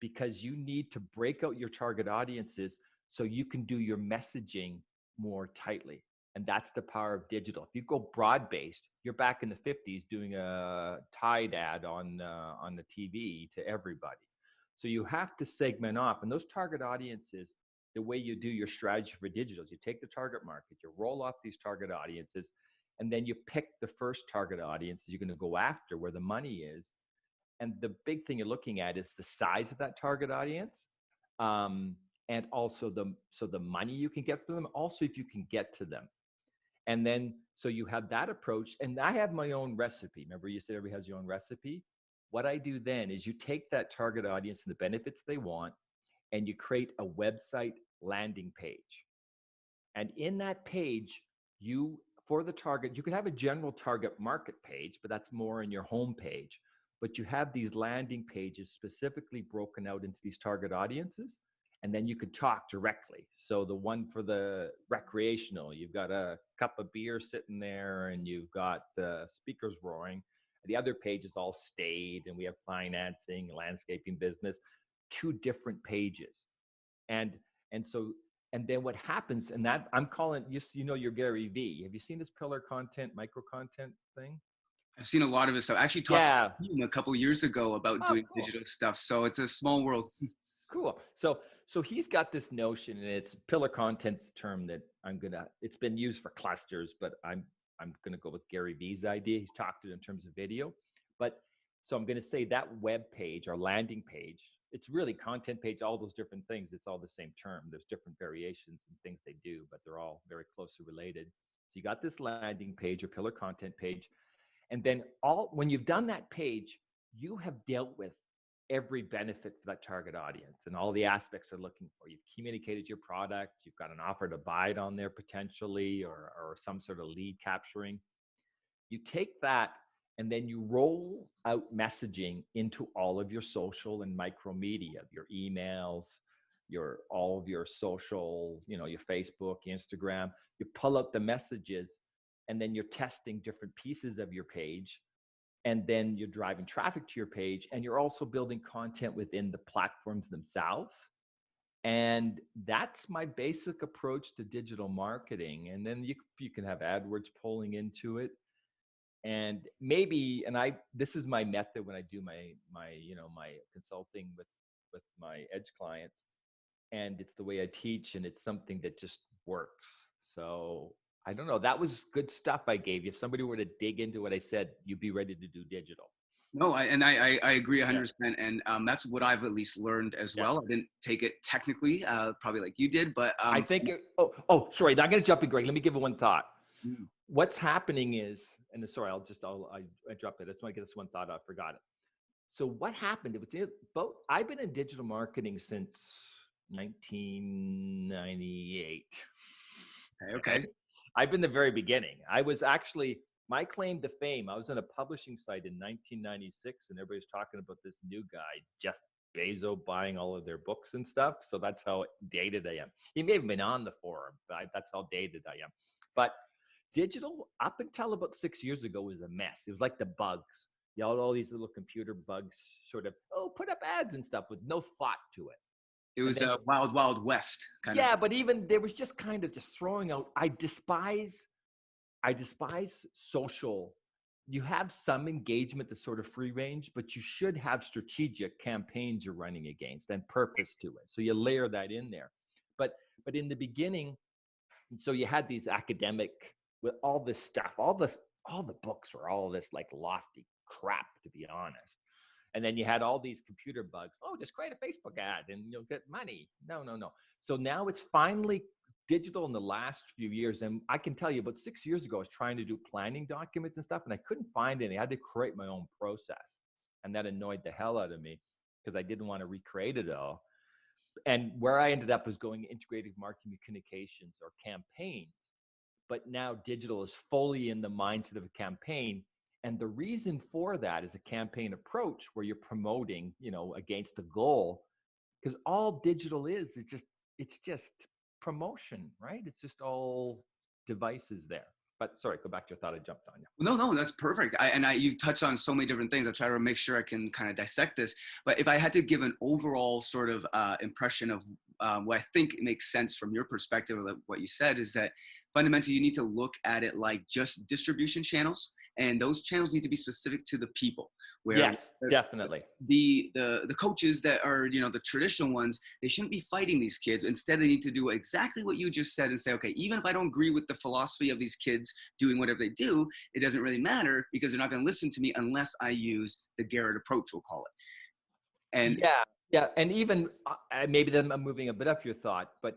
because you need to break out your target audiences so you can do your messaging more tightly. And that's the power of digital. If you go broad-based, you're back in the 50s doing a Tide ad on the TV to everybody. So you have to segment off. And those target audiences, the way you do your strategy for digital is you take the target market, you roll off these target audiences, and then you pick the first target audience that you're going to go after where the money is. And the big thing you're looking at is the size of that target audience, and also the money you can get from them, also if you can get to them. And then so you have that approach, and I have my own recipe. Remember you said everybody has your own recipe? What I do then is you take that target audience and the benefits they want, and you create a website landing page. And in that page, for the target, you can have a general target market page, but that's more in your home page. But you have these landing pages specifically broken out into these target audiences, and then you could talk directly. So the one for the recreational, you've got a cup of beer sitting there and you've got the speakers roaring. The other page is all staid, and we have financing, landscaping business, two different pages. And then what happens, and that I'm calling, your Gary V. Have you seen this pillar content, micro content thing? I've seen a lot of his stuff. I actually talked to him a couple of years ago about doing digital stuff. So it's a small world. Cool. So he's got this notion, and it's pillar content's a term that it's been used for clusters, but I'm gonna go with Gary V's idea. He's talked it in terms of video, but so I'm gonna say that web page or landing page, it's really content page, all those different things. It's all the same term. There's different variations and things they do, but they're all very closely related. So you got this landing page or pillar content page. And then when you've done that page, you have dealt with every benefit for that target audience and all the aspects they're looking for. You've communicated your product. You've got an offer to buy it on there potentially, or some sort of lead capturing. You take that and then you roll out messaging into all of your social and micro media, your emails, all of your social, your Facebook, Instagram. You pull out the messages, and then you're testing different pieces of your page, and then you're driving traffic to your page, and you're also building content within the platforms themselves. And that's my basic approach to digital marketing. And then you can have AdWords pulling into it. And maybe, this is my method when I do my consulting with my edge clients, and it's the way I teach, and it's something that just works. So I don't know. That was good stuff I gave you. If somebody were to dig into what I said, you'd be ready to do digital. No, I agree 100%. Yeah. And that's what I've at least learned as well. I didn't take it technically, probably like you did, but I think, sorry, I'm going to jump in, Greg. Let me give it one thought. What's happening is, and sorry, I dropped it. I just want to get this one thought out. I forgot it. So what happened? I've been in digital marketing since 1998. Okay. I've been the very beginning. I was actually, my claim to fame, I was on a publishing site in 1996, and everybody's talking about this new guy, Bezos buying all of their books and stuff. So that's how dated I am. He may have been on the forum, but that's how dated I am. But digital, up until about 6 years ago, was a mess. It was like the bugs. You know, all these little computer bugs sort of, put up ads and stuff with no thought to it. It And was then, a wild, wild west kind of. yeah, but even there was just kind of just throwing out. I despise social. You have some engagement that's sort of free range, but you should have strategic campaigns you're running against and purpose to it. So you layer that in there. But in the beginning, so you had these academic with all this stuff, all the books were all this like lofty crap, to be honest. And then you had all these computer bugs. Oh, just create a Facebook ad and you'll get money. No, no, no. So now it's finally digital in the last few years. And I can tell you about 6 years ago, I was trying to do planning documents and stuff, and I couldn't find any. I had to create my own process. And that annoyed the hell out of me because I didn't want to recreate it all. And where I ended up was going integrated marketing communications or campaigns. But now digital is fully in the mindset of a campaign. And the reason for that is a campaign approach where you're promoting, against a goal. Because all digital is, it's just promotion, right? It's just all devices there. But sorry, go back to your thought. I jumped on you. No, no, that's perfect. You touched on so many different things. I try to make sure I can kind of dissect this. But if I had to give an overall sort of impression of what I think makes sense from your perspective of what you said is that fundamentally you need to look at it like just distribution channels, and those channels need to be specific to the people. Where Yes, definitely. the coaches that are the traditional ones, they shouldn't be fighting these kids. Instead, they need to do exactly what you just said and say, okay, even if I don't agree with the philosophy of these kids doing whatever they do, it doesn't really matter because they're not going to listen to me unless I use the Garrett approach, we'll call it. And Yeah, yeah, and even maybe then I'm moving a bit off your thought, but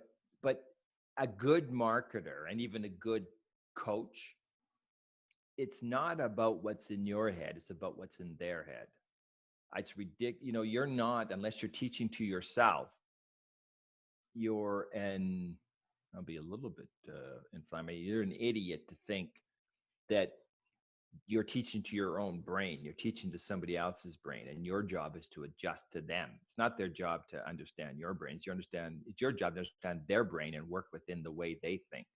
a good marketer and even a good coach, it's not about what's in your head; it's about what's in their head. It's ridiculous. You're not, unless you're teaching to yourself. You're an I'll be a little bit inflammatory. You're an idiot to think that you're teaching to your own brain. You're teaching to somebody else's brain, and your job is to adjust to them. It's not their job to understand your brains. It's your job to understand their brain and work within the way they think.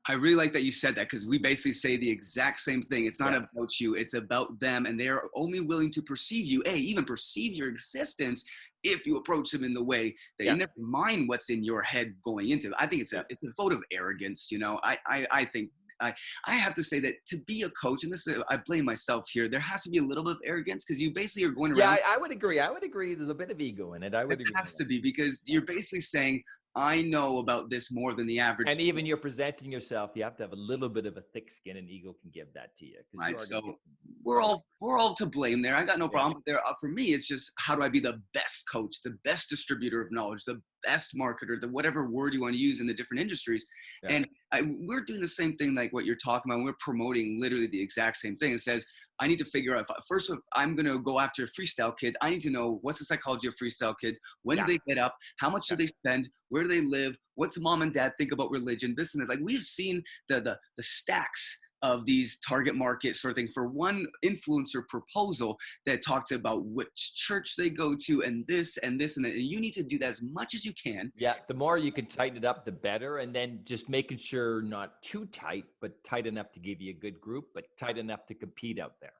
I really like that you said that because we basically say the exact same thing. It's not Yeah. about you, it's about them. And they're only willing to perceive you, even perceive your existence if you approach them in the way that Yeah. you never mind what's in your head going into it. I think it's a vote of arrogance. I think I have to say that to be a coach, and I blame myself here, there has to be a little bit of arrogance because you basically are going Yeah, around. I would agree. I would agree. There's a bit of ego in it. I would It agree has with to be because you're basically saying, I know about this more than the average. And even you're presenting yourself, you have to have a little bit of a thick skin, and ego can give that to you because you Right. are going to So get some. we're all to blame there. I got no Yeah. problem. But there, for me, it's just how do I be the best coach, the best distributor of knowledge, the best marketer, the whatever word you want to use in the different industries. Yeah. And we're doing the same thing like what you're talking about. We're promoting literally the exact same thing. It says I need to figure out first if I'm going to go after freestyle kids. I need to know what's the psychology of freestyle kids. When do they get up? How much do they spend? Where do they live? What's mom and dad think about religion? This and that. Like we've seen the stacks of these target market sort of thing for one influencer proposal that talks about which church they go to and this and this and that. And you need to do that as much as you can. Yeah, the more you can tighten it up, the better. And then just making sure not too tight, but tight enough to give you a good group, but tight enough to compete out there.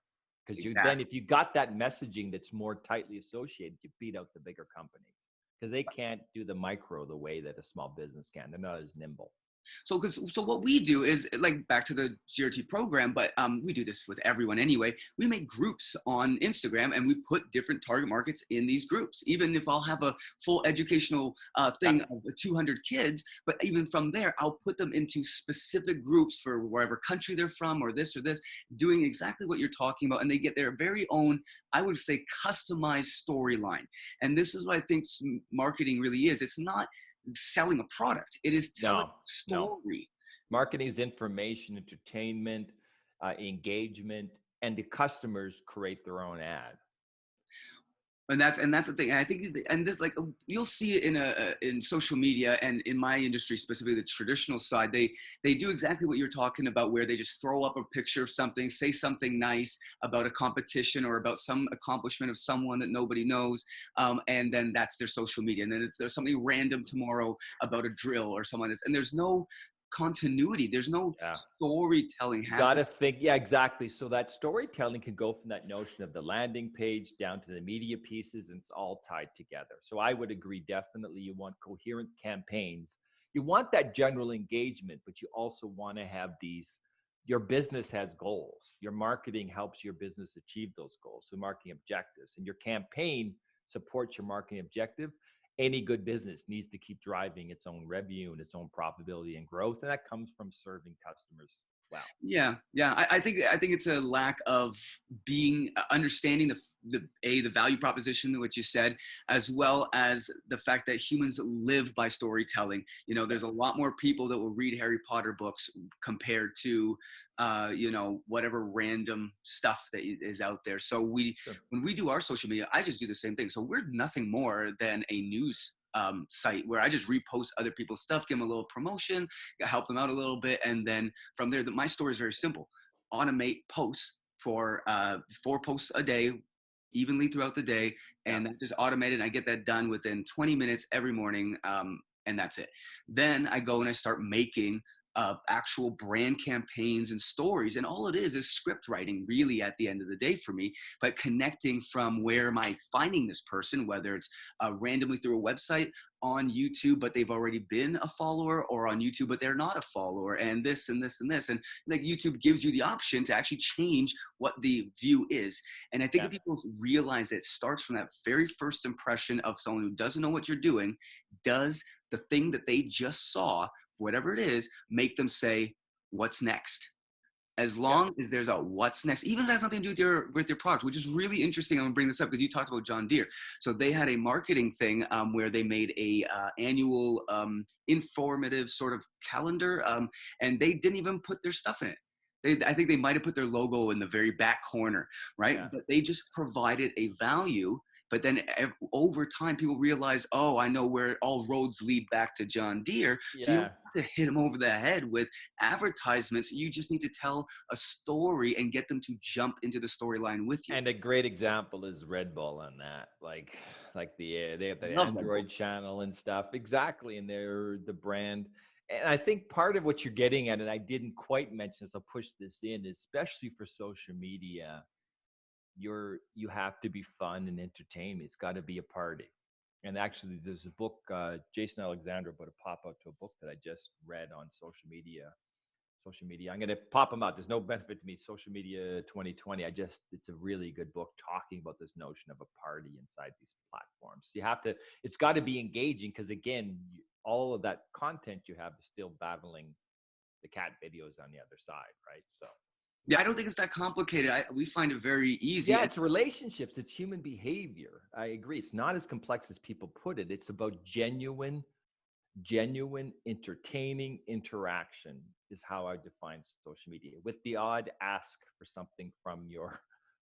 Because then if you got that messaging that's more tightly associated, you beat out the bigger companies because they can't do the micro the way that a small business can. They're not as nimble. So what we do is like back to the GRT program, but we do this with everyone anyway. We make groups on Instagram and we put different target markets in these groups. Even if I'll have a full educational thing of 200 kids, but even from there, I'll put them into specific groups for wherever country they're from or this, doing exactly what you're talking about. And they get their very own, I would say, customized storyline. And this is what I think marketing really is. It's not selling a product. It is telling a story. Marketing is information, entertainment, engagement, and the customers create their own ad. And that's the thing. And I think, and this, like, you'll see it in social media and in my industry, specifically the traditional side. They do exactly what you're talking about, where they just throw up a picture of something, say something nice about a competition or about some accomplishment of someone that nobody knows, and then that's their social media. And then there's something random tomorrow about a drill or someone that's, and there's no continuity. There's no Yeah. storytelling You got happening. to think, yeah, exactly. So that storytelling can go from that notion of the landing page down to the media pieces, and it's all tied together. So I would agree, definitely, you want coherent campaigns. You want that general engagement, but you also want to have these. Your business has goals. Your marketing helps your business achieve those goals. So marketing objectives, and your campaign supports your marketing objective. Any good business needs to keep driving its own revenue and its own profitability and growth, and that comes from serving customers well. Yeah. I think it's a lack of being understanding the value proposition, which you said, as well as the fact that humans live by storytelling. Yeah. There's a lot more people that will read Harry Potter books compared to whatever random stuff that is out there. So Sure. when we do our social media, I just do the same thing. So we're nothing more than a news site where I just repost other people's stuff, give them a little promotion, help them out a little bit, and then from there, my story is very simple. Automate posts for 4 posts a day, evenly throughout the day, Yeah. and that just automated. I get that done within 20 minutes every morning, and that's it. Then I go and I start making actual brand campaigns and stories, and all it is script writing, really, at the end of the day for me. But connecting from where am I finding this person, whether it's randomly through a website, on YouTube, but they've already been a follower, or on YouTube, but they're not a follower, and this and this and this. And like, YouTube gives you the option to actually change what the view is. And I think Yeah. if people realize that it starts from that very first impression of someone who doesn't know what you're doing, does the thing that they just saw, whatever it is, make them say, what's next? As Yeah. long as there's a what's next, even if that's nothing to do with your product, which is really interesting. I'm gonna bring this up because you talked about John Deere. So they had a marketing thing where they made a annual informative sort of calendar, and they didn't even put their stuff in it. I think they might have put their logo in the very back corner, right? Yeah. But they just provided a value. But then over time, people realize, oh, I know where all roads lead back to John Deere. So you don't Yeah. have to hit them over the head with advertisements. You just need to tell a story and get them to jump into the storyline with you. And a great example is Red Bull on that. Like they have the Love Red Bull. Android channel and stuff. Exactly. And they're the brand. And I think part of what you're getting at, and I didn't quite mention this, I'll push this in, especially for social media, you have to be fun and entertaining. It's got to be a party. And actually, there's a book, Jason Alexander put a pop out to a book that I just read on social media. Social media. I'm going to pop them out. There's no benefit to me. Social media 2020. It's a really good book talking about this notion of a party inside these platforms. It's got to be engaging because, again, all of that content you have is still battling the cat videos on the other side, right? So, Yeah, I don't think it's that complicated. We find it very easy. yeah, it's relationships, it's human behavior. I agree. It's not as complex as people put it. It's about genuine, entertaining interaction is how I define social media, with the odd ask for something from the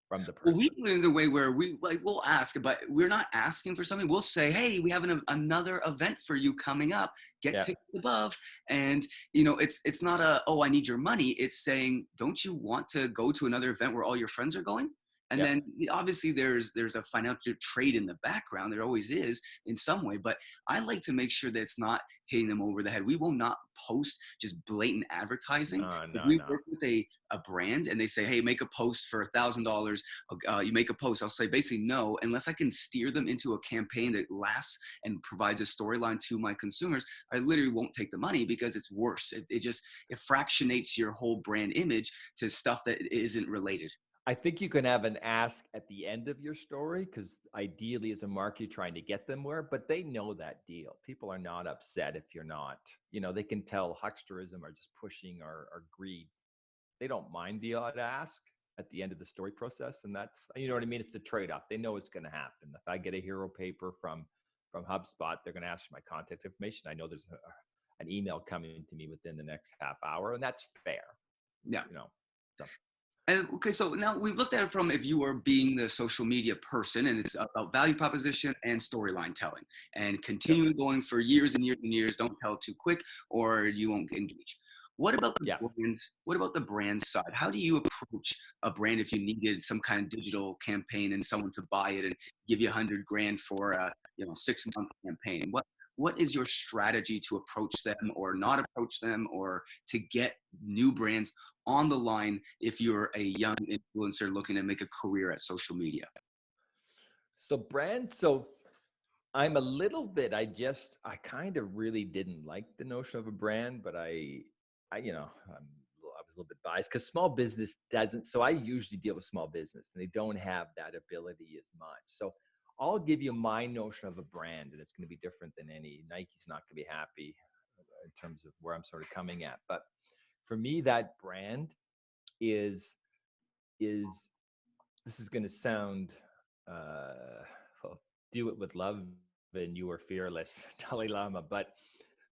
Well, we person. do it in the way where we'll ask, but we're not asking for something. We'll say, hey, we have another event for you coming up. Get Yeah. tickets above. And it's not oh, I need your money. It's saying, don't you want to go to another event where all your friends are going? And Yep. then obviously there's a financial trade in the background. There always is in some way, but I like to make sure that it's not hitting them over the head. We will not post just blatant advertising. No, If no, we no. work with a brand and they say, hey, make a post for $1,000, you make a post, I'll say basically no, unless I can steer them into a campaign that lasts and provides a storyline to my consumers. I literally won't take the money because it's worse. It fractionates your whole brand image to stuff that isn't related. I think you can have an ask at the end of your story because ideally, as a market, you're trying to get them where, but they know that deal. People are not upset if you're not. They can tell hucksterism or just pushing or greed. They don't mind the odd ask at the end of the story process, and that's, you know what I mean. It's a trade-off. They know it's going to happen. If I get a hero paper from HubSpot, they're going to ask for my contact information. I know there's an email coming to me within the next half hour, and that's fair. Yeah. You know, so. And okay, so now we've looked at it from if you are being the social media person and it's about value proposition and storyline telling and Yep. continuing going for years and years and years. Don't tell too quick or you won't engage. What about the Yeah. brands? What about the brand side? How do you approach a brand if you needed some kind of digital campaign and someone to buy it and give you 100 grand for a 6 month campaign? What is your strategy to approach them or not approach them or to get new brands on the line if you're a young influencer looking to make a career at social media? So brands, so I'm a little bit, I kind of really didn't like the notion of a brand, but I was a little bit biased because small business doesn't, so I usually deal with small business and they don't have that ability as much. So I'll give you my notion of a brand and it's going to be different than any. Nike's not going to be happy in terms of where I'm sort of coming at. But for me, that brand is, is this is going to sound, well, do it with love and you are fearless, Dalai Lama. But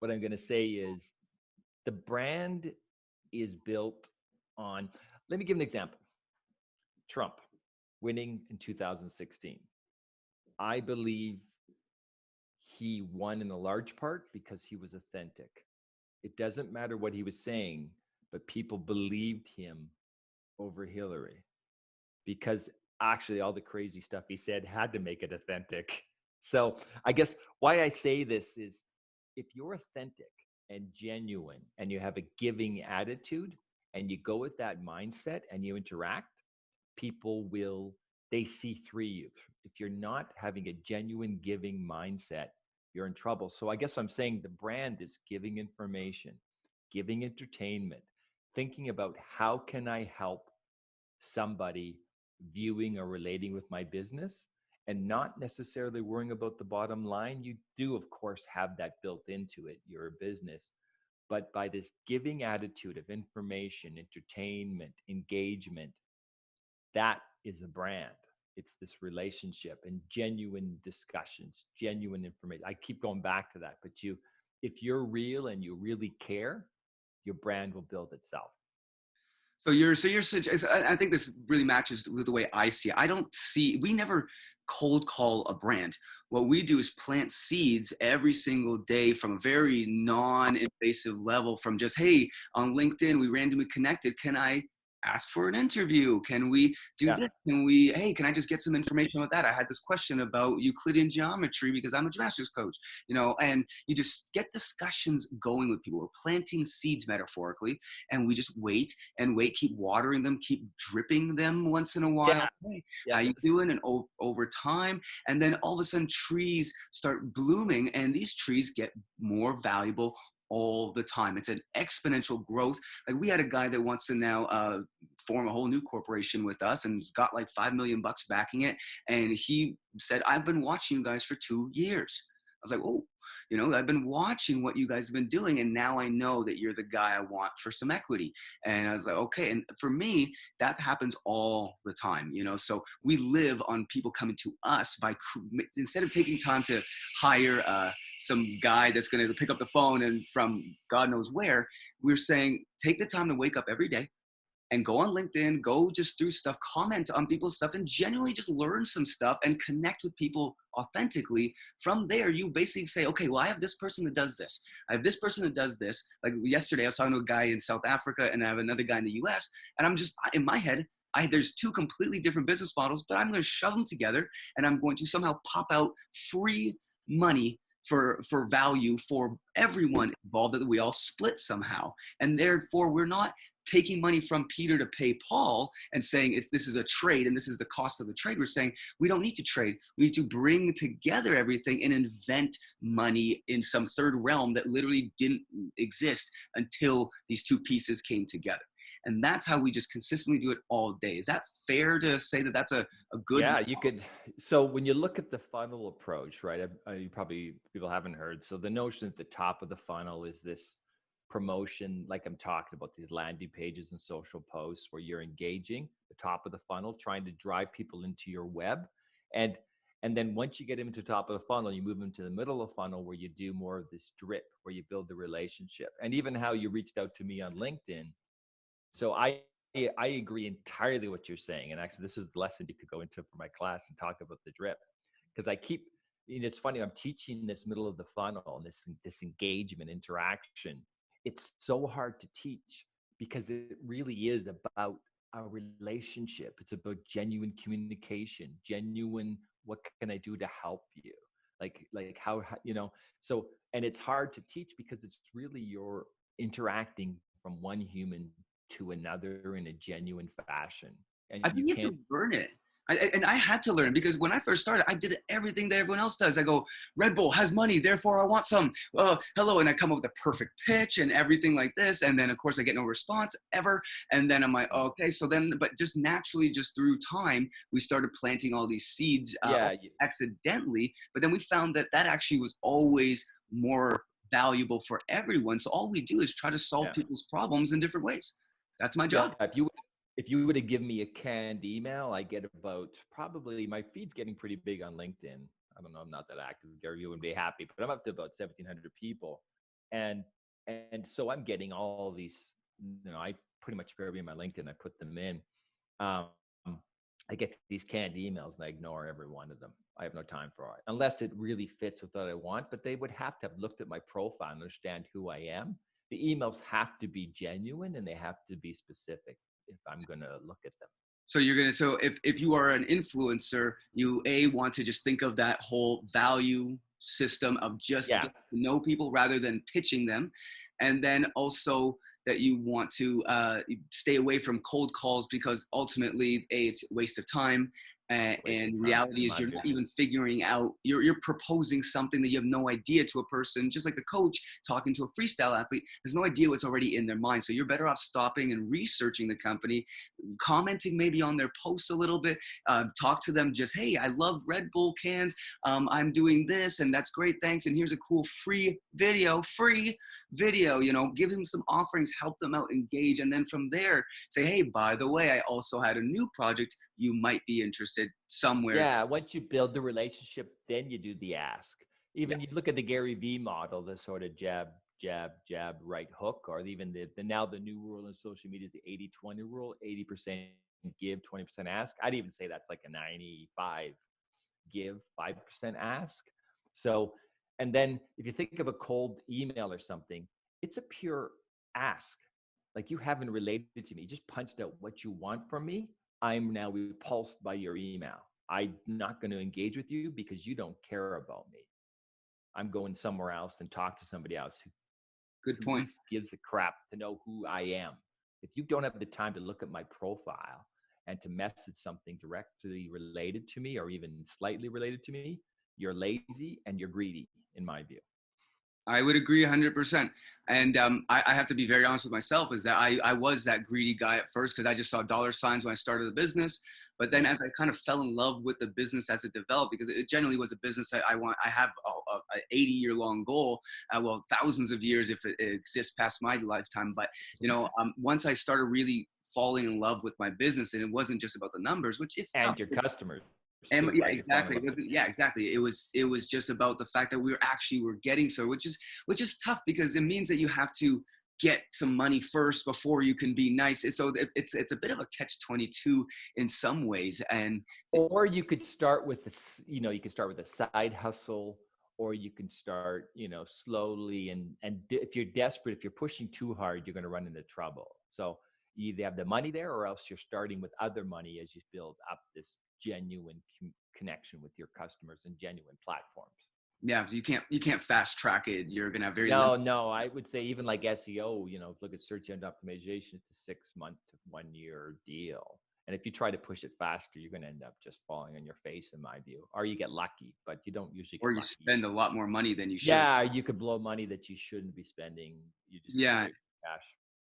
what I'm going to say is the brand is built on, let me give an example. Trump winning in 2016. I believe he won in a large part because he was authentic. It doesn't matter what he was saying, but people believed him over Hillary because actually all the crazy stuff he said had to make it authentic. So I guess why I say this is if you're authentic and genuine and you have a giving attitude and you go with that mindset and you interact, people will, they see through you. If you're not having a genuine giving mindset, you're in trouble. So I guess I'm saying the brand is giving information, giving entertainment, thinking about how can I help somebody viewing or relating with my business and not necessarily worrying about the bottom line. You do, of course, have that built into it. You're a business. But by this giving attitude of information, entertainment, engagement, that is a brand. It's this relationship and genuine discussions, genuine information. I keep going back to that, but if you're real and you really care, your brand will build itself. So you're I think this really matches with the way I see it. I don't see, we never cold call a brand. What we do is plant seeds every single day from a very non-invasive level, from just, hey, on LinkedIn we randomly connected, can I ask for an interview? Can we do Yeah. this? Hey, can I just get some information about that? I had this question about Euclidean geometry because I'm a gymnastics coach, and you just get discussions going with people. We're planting seeds metaphorically, and we just wait and wait, keep watering them, keep dripping them once in a while. Yeah. Hey, Yeah. how you doing? And over time, and then all of a sudden trees start blooming, and these trees get more valuable all the time. It's an exponential growth. Like, we had a guy that wants to now form a whole new corporation with us and got like $5 million backing it. And he said, I've been watching you guys for 2 years. I was like, oh, I've been watching what you guys have been doing, and now I know that you're the guy I want for some equity. And I was like, okay. And for me, that happens all the time, so we live on people coming to us instead of taking time to hire some guy that's going to pick up the phone and from God knows where, we're saying, take the time to wake up every day and go on LinkedIn, go just through stuff, comment on people's stuff, and genuinely just learn some stuff and connect with people authentically. From there, you basically say, okay, well, I have this person that does this. I have this person that does this. Like yesterday, I was talking to a guy in South Africa, and I have another guy in the US, and I'm just, in my head, there's two completely different business models, but I'm going to shove them together, and I'm going to somehow pop out free money for value for everyone involved, that we all split somehow. And therefore, we're not taking money from Peter to pay Paul and saying this is a trade and this is the cost of the trade. We're saying we don't need to trade. We need to bring together everything and invent money in some third realm that literally didn't exist until these two pieces came together. And that's how we just consistently do it all day. Is that fair to say that that's a good? Yeah, you could. So when you look at the funnel approach, right? You probably, people haven't heard. So the notion at the top of the funnel is this promotion, like I'm talking about, these landing pages and social posts where you're engaging the top of the funnel, trying to drive people into your web, and and then once you get them to the top of the funnel, you move them to the middle of the funnel where you do more of this drip, where you build the relationship, and even how you reached out to me on LinkedIn. So I agree entirely what you're saying. And actually, this is the lesson you could go into for my class and talk about the drip. Because I keep, it's funny, I'm teaching this middle of the funnel and this engagement interaction. It's so hard to teach because it really is about a relationship. It's about genuine communication, genuine, what can I do to help you? Like how, so, and it's hard to teach because it's really you're interacting from one human to another in a genuine fashion. And I you think you have can't, to learn it. And I had to learn it because when I first started, I did everything that everyone else does. I go, Red Bull has money, therefore I want some. Hello, and I come up with a perfect pitch and everything like this. And then, of course, I get no response ever. And then I'm like, okay, so then, but just naturally, just through time, we started planting all these seeds yeah, accidentally. But then we found that that actually was always more valuable for everyone. So all we do is try to solve yeah. people's problems in different ways. That's my Yeah, job. if you would have given me a canned email, I get about probably my feed's getting pretty big on LinkedIn. I don't know, I'm not that active. Gary, you wouldn't be happy, but I'm up to about 1,700 people, and so I'm getting all these. I pretty much for every in my LinkedIn, I put them in. Um, I get these canned emails and I ignore every one of them. I have no time for it unless it really fits with what I want. But they would have to have looked at my profile and understand who I am. The emails have to be genuine and they have to be specific if I'm going to look at them. So you're gonna so if you are an influencer, you want to just think of that whole value system of just Yeah. getting to know people rather than pitching them, and then also that you want to stay away from cold calls because ultimately it's a waste of time. Waste And of time, reality in is my you're view. not even figuring out, you're proposing something that you have no idea to a person, just like the coach talking to a freestyle athlete has no idea what's already in their mind. So you're better off stopping and researching the company, commenting maybe on their posts a little bit, talk to them just, hey, I love Red Bull cans. I'm doing this and that's great. Thanks. And here's a cool free video, give them some offerings, help them out, engage. And then from there say, hey, by the way, I also had a new project. You might be interested somewhere. Yeah. Once you build the relationship, then you do the ask. Yeah. Even you look at the Gary V model, the sort of jab, jab, jab, right hook, or even the now the new rule in social media is the 80-20 rule, 80% give, 20% ask. I'd even say that's like a 95 give, 5% ask. So, and then if you think of a cold email or something, it's a pure ask. Like you haven't related to me, you just punched out what you want from me. I'm now repulsed by your email. I'm not going to engage with you because you don't care about me. I'm going somewhere else and talk to somebody else Good who at point. least gives a crap to know who I am. If you don't have the time to look at my profile and to message something directly related to me or even slightly related to me, you're lazy and you're greedy, in my view. I would agree 100%. And I have to be very honest with myself is that I was that greedy guy at first because I just saw dollar signs when I started the business. But then Yeah. as I kind of fell in love with the business as it developed, because it generally was a business that I have a 80-year-long goal, well, thousands of years if it exists past my lifetime. But, once I started really falling in love with my business and it wasn't just about the numbers, which it's tough. And your customers And too, yeah, right? You're falling in exactly. love It with wasn't, yeah, exactly. It was just about the fact that we're getting so, which is tough because it means that you have to get some money first before you can be nice. So it's a bit of a catch-22 in some ways. And or you could start with you can start with a side hustle, or you can start, slowly. And if you're desperate, if you're pushing too hard, you're going to run into trouble. So you either have the money there, or else you're starting with other money as you build up this genuine connection with your customers and genuine platforms. yeah, you can't fast track it. You're gonna have very No, limited. no, I would say even like SEO, look at search engine optimization, it's a 6 month to 1 year deal. And if you try to push it faster, you're going to end up just falling on your face, in my view. Or you get lucky, but you don't usually Or get you lucky. spend a lot more money than you should. Yeah, you could blow money that you shouldn't be spending. You just get Yeah, wasted cash.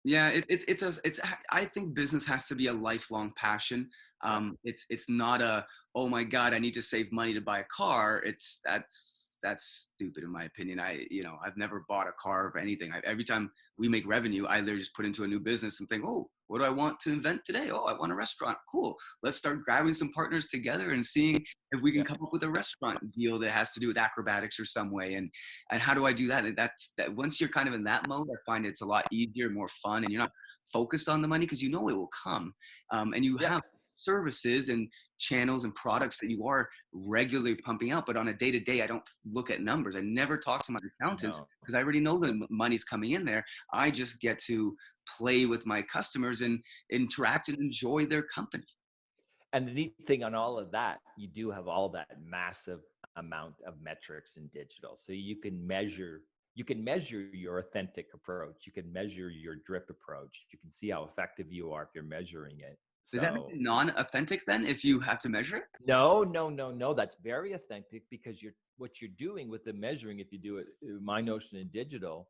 yeah, it's I think business has to be a lifelong passion. Yeah. It's not a, oh my God, I need to save money to buy a car. That's that's stupid in my opinion. I've never bought a car or anything. Every time we make revenue, I literally just put into a new business and think, oh, what do I want to invent today? Oh, I want a restaurant. Cool. Let's start grabbing some partners together and seeing if we can Yeah. come up with a restaurant deal that has to do with acrobatics or some way. And how do I do that? And that's that. Once you're kind of in that mode, I find it's a lot easier, more fun, and you're not focused on the money because you know it will come. And you Yeah. have services and channels and products that you are regularly pumping out, but on a day-to-day, I don't look at numbers. I never talk to my accountants No. because I already know the money's coming in there. I just get to play with my customers and interact and enjoy their company. And the neat thing on all of that, you do have all that massive amount of metrics in digital. So you can measure your authentic approach. You can measure your drip approach. You can see how effective you are if you're measuring it. Does that make So it non-authentic then if you have to measure it? no, no, no, no. That's very authentic because what you're doing with the measuring, if you do it, my notion in digital,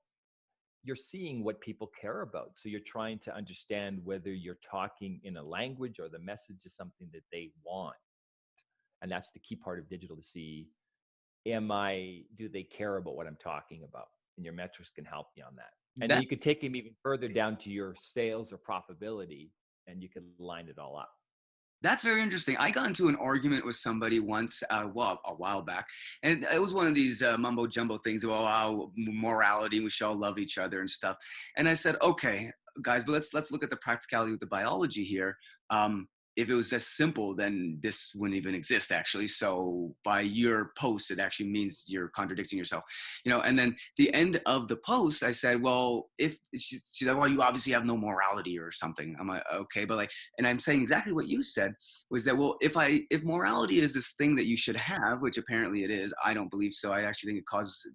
you're seeing what people care about. So you're trying to understand whether you're talking in a language or the message is something that they want. And that's the key part of digital to see, do they care about what I'm talking about? And your metrics can help you on that. And then That you could take them even further down to your sales or profitability and you can line it all up. That's very interesting. I got into an argument with somebody once, well, a while back, and it was one of these mumbo jumbo things about morality. We should all love each other and stuff. And I said, okay, guys, but let's look at the practicality with the biology here. If it was this simple, then this wouldn't even exist, actually. So by your post, it actually means you're contradicting yourself, And then the end of the post, I said, well, if she said, well, you obviously have no morality or something. I'm like, okay, but like, and I'm saying exactly what you said was that, well, if morality is this thing that you should have, which apparently it is, I don't believe so. I actually think it causes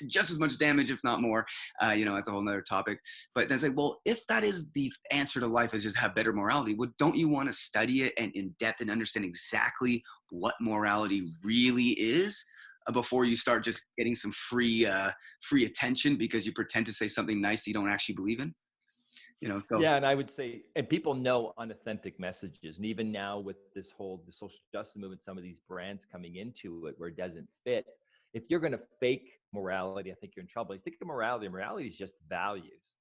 just as much damage, if not more. That's a whole nother topic. But then I say, well, if that is the answer to life, is just have better morality, well, don't you want to study it and in depth and understand exactly what morality really is before you start just getting some free attention because you pretend to say something nice that you don't actually believe in? So Yeah, and I would say, and people know unauthentic messages, and even now with the social justice movement, some of these brands coming into it where it doesn't fit. If you're going to fake morality, I think you're in trouble. I think of morality. Morality is just values,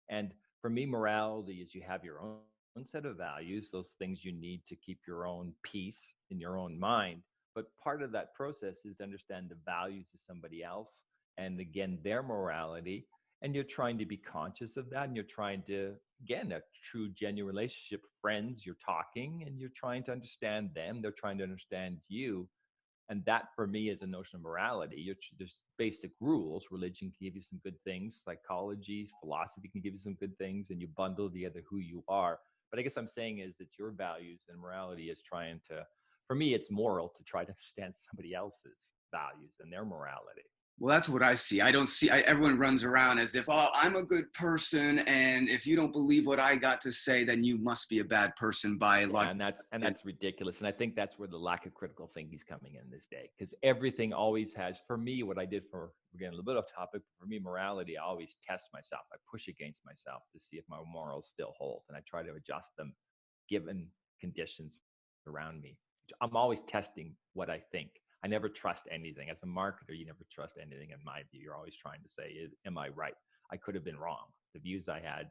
and for me, morality is you have your own set of values, those things you need to keep your own peace in your own mind. But part of that process is to understand the values of somebody else, and again, their morality, and you're trying to be conscious of that, and you're trying to, again, a true genuine relationship, friends, you're talking and you're trying to understand them, they're trying to understand you. And that for me is a notion of morality. There's basic rules. Religion can give you some good things, psychology, philosophy can give you some good things, and you bundle together who you are. But I guess I'm saying is that your values and morality is trying to, for me, it's moral to try to understand somebody else's values and their morality. well, that's what I see. I don't see. Everyone runs around as if, oh, I'm a good person, and if you don't believe what I got to say, then you must be a bad person by Yeah, logic. and that's ridiculous. And I think that's where the lack of critical thinking is coming in this day. Because everything always has, for me, what I did for, we're getting a little bit off topic, but for me, morality, I always test myself. I push against myself to see if my morals still hold. And I try to adjust them given conditions around me. I'm always testing what I think. I never trust anything. As a marketer, you never trust anything in my view. You're always trying to say, am I right? I could have been wrong. The views I had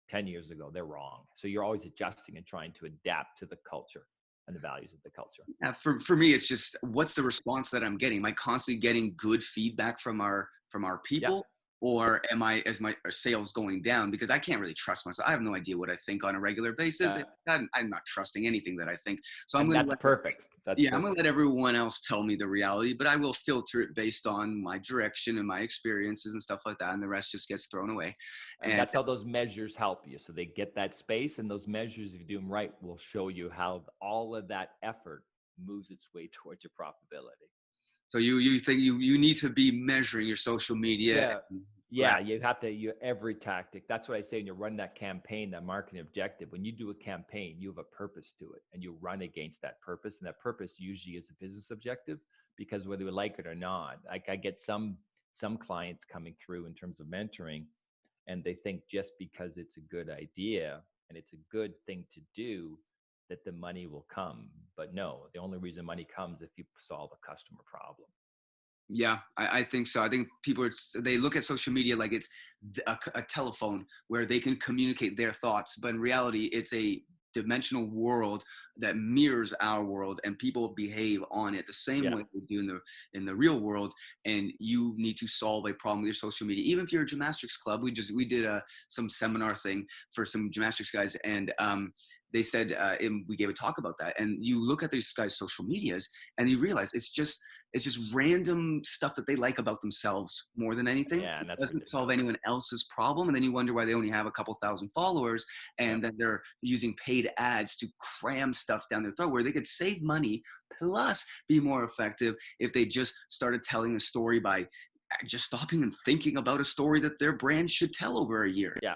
10 years ago, they're wrong. So you're always adjusting and trying to adapt to the culture and the values of the culture. For me, it's just what's the response that I'm getting? Am I constantly getting good feedback from our Yeah. people, or am I as my sales going down? Because I can't really trust myself. I have no idea what I think on a regular basis. Uh, I'm not trusting anything that I think. So I'm and going to that's let perfect. That's yeah, I'm going to perfect. let everyone else tell me the reality, but I will filter it based on my direction and my experiences and stuff like that, and the rest just gets thrown away. And And that's how those measures help you. So they get that space, and those measures, if you do them right, will show you how all of that effort moves its way towards your profitability. so you think you need to be measuring your social media Yeah. and Yeah. graph. You have to, every tactic. That's what I say when you run that campaign, that marketing objective. When you do a campaign, you have a purpose to it and you run against that purpose. And that purpose usually is a business objective because whether we like it or not, like I get some clients coming through in terms of mentoring, and they think just because it's a good idea and it's a good thing to do that the money will come. But no, the only reason money comes if you solve a customer problem. Yeah, I think so. I think people they look at social media like it's a telephone where they can communicate their thoughts, but in reality, it's a dimensional world that mirrors our world, and people behave on it the same Yeah. way they do in the real world. And you need to solve a problem with your social media. Even if you're a gymnastics club, we did some seminar thing for some gymnastics guys, and they said we gave a talk about that. And you look at these guys' social medias, and you realize it's just random stuff that they like about themselves more than anything. Yeah, and It that's doesn't solve ridiculous. anyone else's problem. And then you wonder why they only have a couple thousand followers, Yeah. and then they're using paid ads to cram stuff down their throat, where they could save money plus be more effective if they just started telling a story by just stopping and thinking about a story that their brand should tell over a year. Yeah.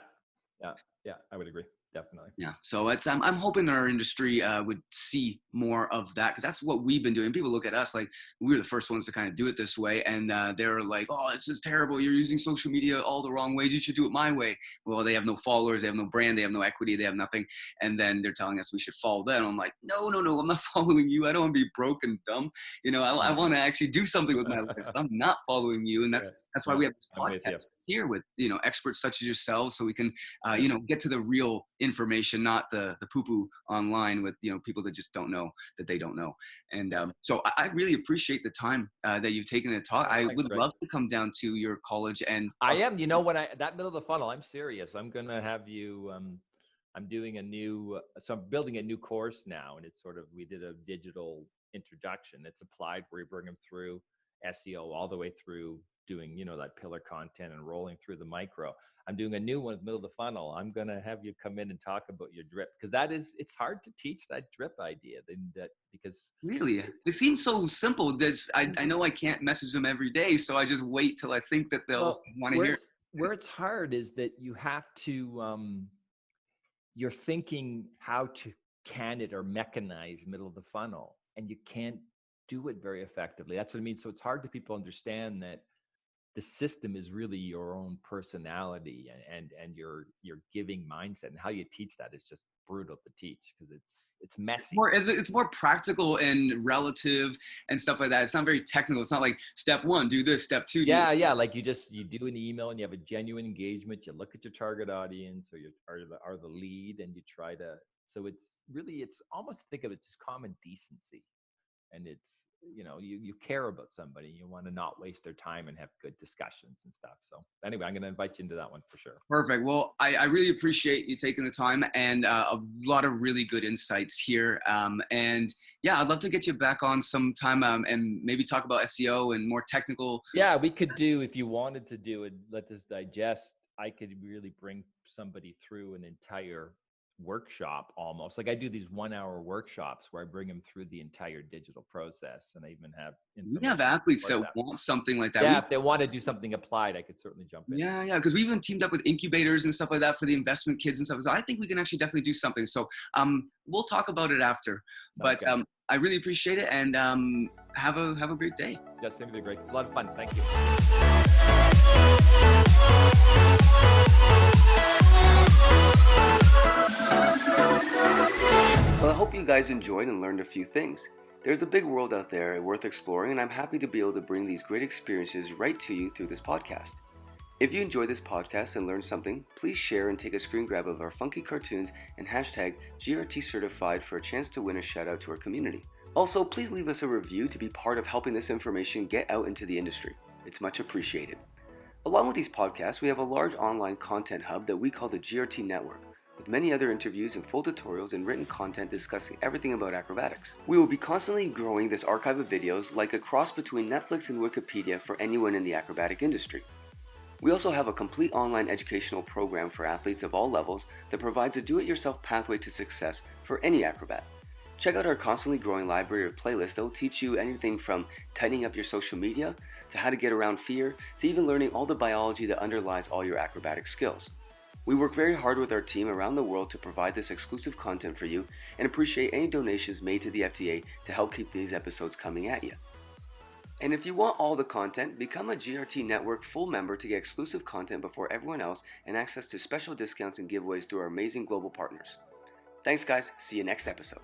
Yeah. Yeah. I would agree. Definitely. Yeah, so it's I'm hoping our industry would see more of that, because that's what we've been doing. People look at us like we were the first ones to kind of do it this way, and they're like, "Oh, this is terrible. You're using social media all the wrong ways. You should do it my way." Well, they have no followers, they have no brand, they have no equity, they have nothing, and then they're telling us we should follow them. I'm like, no, I'm not following you. I don't want to be broke and dumb. I want to actually do something with my life. So I'm not following you, and Yeah. that's why No, we have this I'm with you. podcast here with experts such as yourselves, so we can get to the real information, not the poo-poo online with people that just don't know that they don't know. And so I really appreciate the time that you've taken to talk. I Thanks, would Greg. love to come down to your college and I am. When that middle of the funnel, I'm serious. I'm gonna have you. I'm doing so I'm building a new course now, and it's we did a digital introduction. It's applied where you bring them through SEO all the way through doing, that pillar content and rolling through the micro. I'm doing a new one in the middle of the funnel. I'm gonna have you come in and talk about your drip, because it's hard to teach that drip idea. Because really, it seems so simple. I know I can't message them every day, so I just wait till I think that they'll want to hear. Where it's hard is that you have to you're thinking how to can it or mechanize middle of the funnel, and you can't do it very effectively. That's what I mean. So it's hard to people understand that the system is really your own personality and your giving mindset, and how you teach that is just brutal to teach, because it's messy. It's more practical and relative and stuff like that. It's not very technical. It's not like step 1, do this, step 2. Yeah. Like you do an email and you have a genuine engagement. You look at your target audience, or you are the lead, and you try to. So it's almost, think of it as common decency, and it's you care about somebody. You want to not waste their time and have good discussions and stuff. So anyway, I'm going to invite you into that one for sure. Perfect. Well, I really appreciate you taking the time, and a lot of really good insights here. And yeah, I'd love to get you back on sometime and maybe talk about SEO and more technical. Yeah, we could do, if you wanted to do it, let this digest. I could really bring somebody through an entire workshop, almost like I do these 1-hour workshops where I bring them through the entire digital process, and I even have athletes that want something like that. Yeah, if they want to do something applied, I could certainly jump in. Yeah, because we've even teamed up with incubators and stuff like that for the investment kids and stuff. So I think we can actually definitely do something. So we'll talk about it after. But I really appreciate it, and have a great day. Yes, it's been great. A lot of fun. Thank you. Well, I hope you guys enjoyed and learned a few things. There's a big world out there worth exploring, and I'm happy to be able to bring these great experiences right to you through this podcast. If you enjoyed this podcast and learned something, please share and take a screen grab of our funky cartoons and hashtag GRT certified for a chance to win a shout out to our community. Also, please leave us a review to be part of helping this information get out into the industry. It's much appreciated. Along with these podcasts, we have a large online content hub that we call the GRT Network, with many other interviews and full tutorials and written content discussing everything about acrobatics. We will be constantly growing this archive of videos like a cross between Netflix and Wikipedia for anyone in the acrobatic industry. We also have a complete online educational program for athletes of all levels that provides a do-it-yourself pathway to success for any acrobat. Check out our constantly growing library of playlists that will teach you anything from tightening up your social media, to how to get around fear, to even learning all the biology that underlies all your acrobatic skills. We work very hard with our team around the world to provide this exclusive content for you, and appreciate any donations made to the FTA to help keep these episodes coming at you. And if you want all the content, become a GRT Network full member to get exclusive content before everyone else and access to special discounts and giveaways through our amazing global partners. Thanks guys, see you next episode.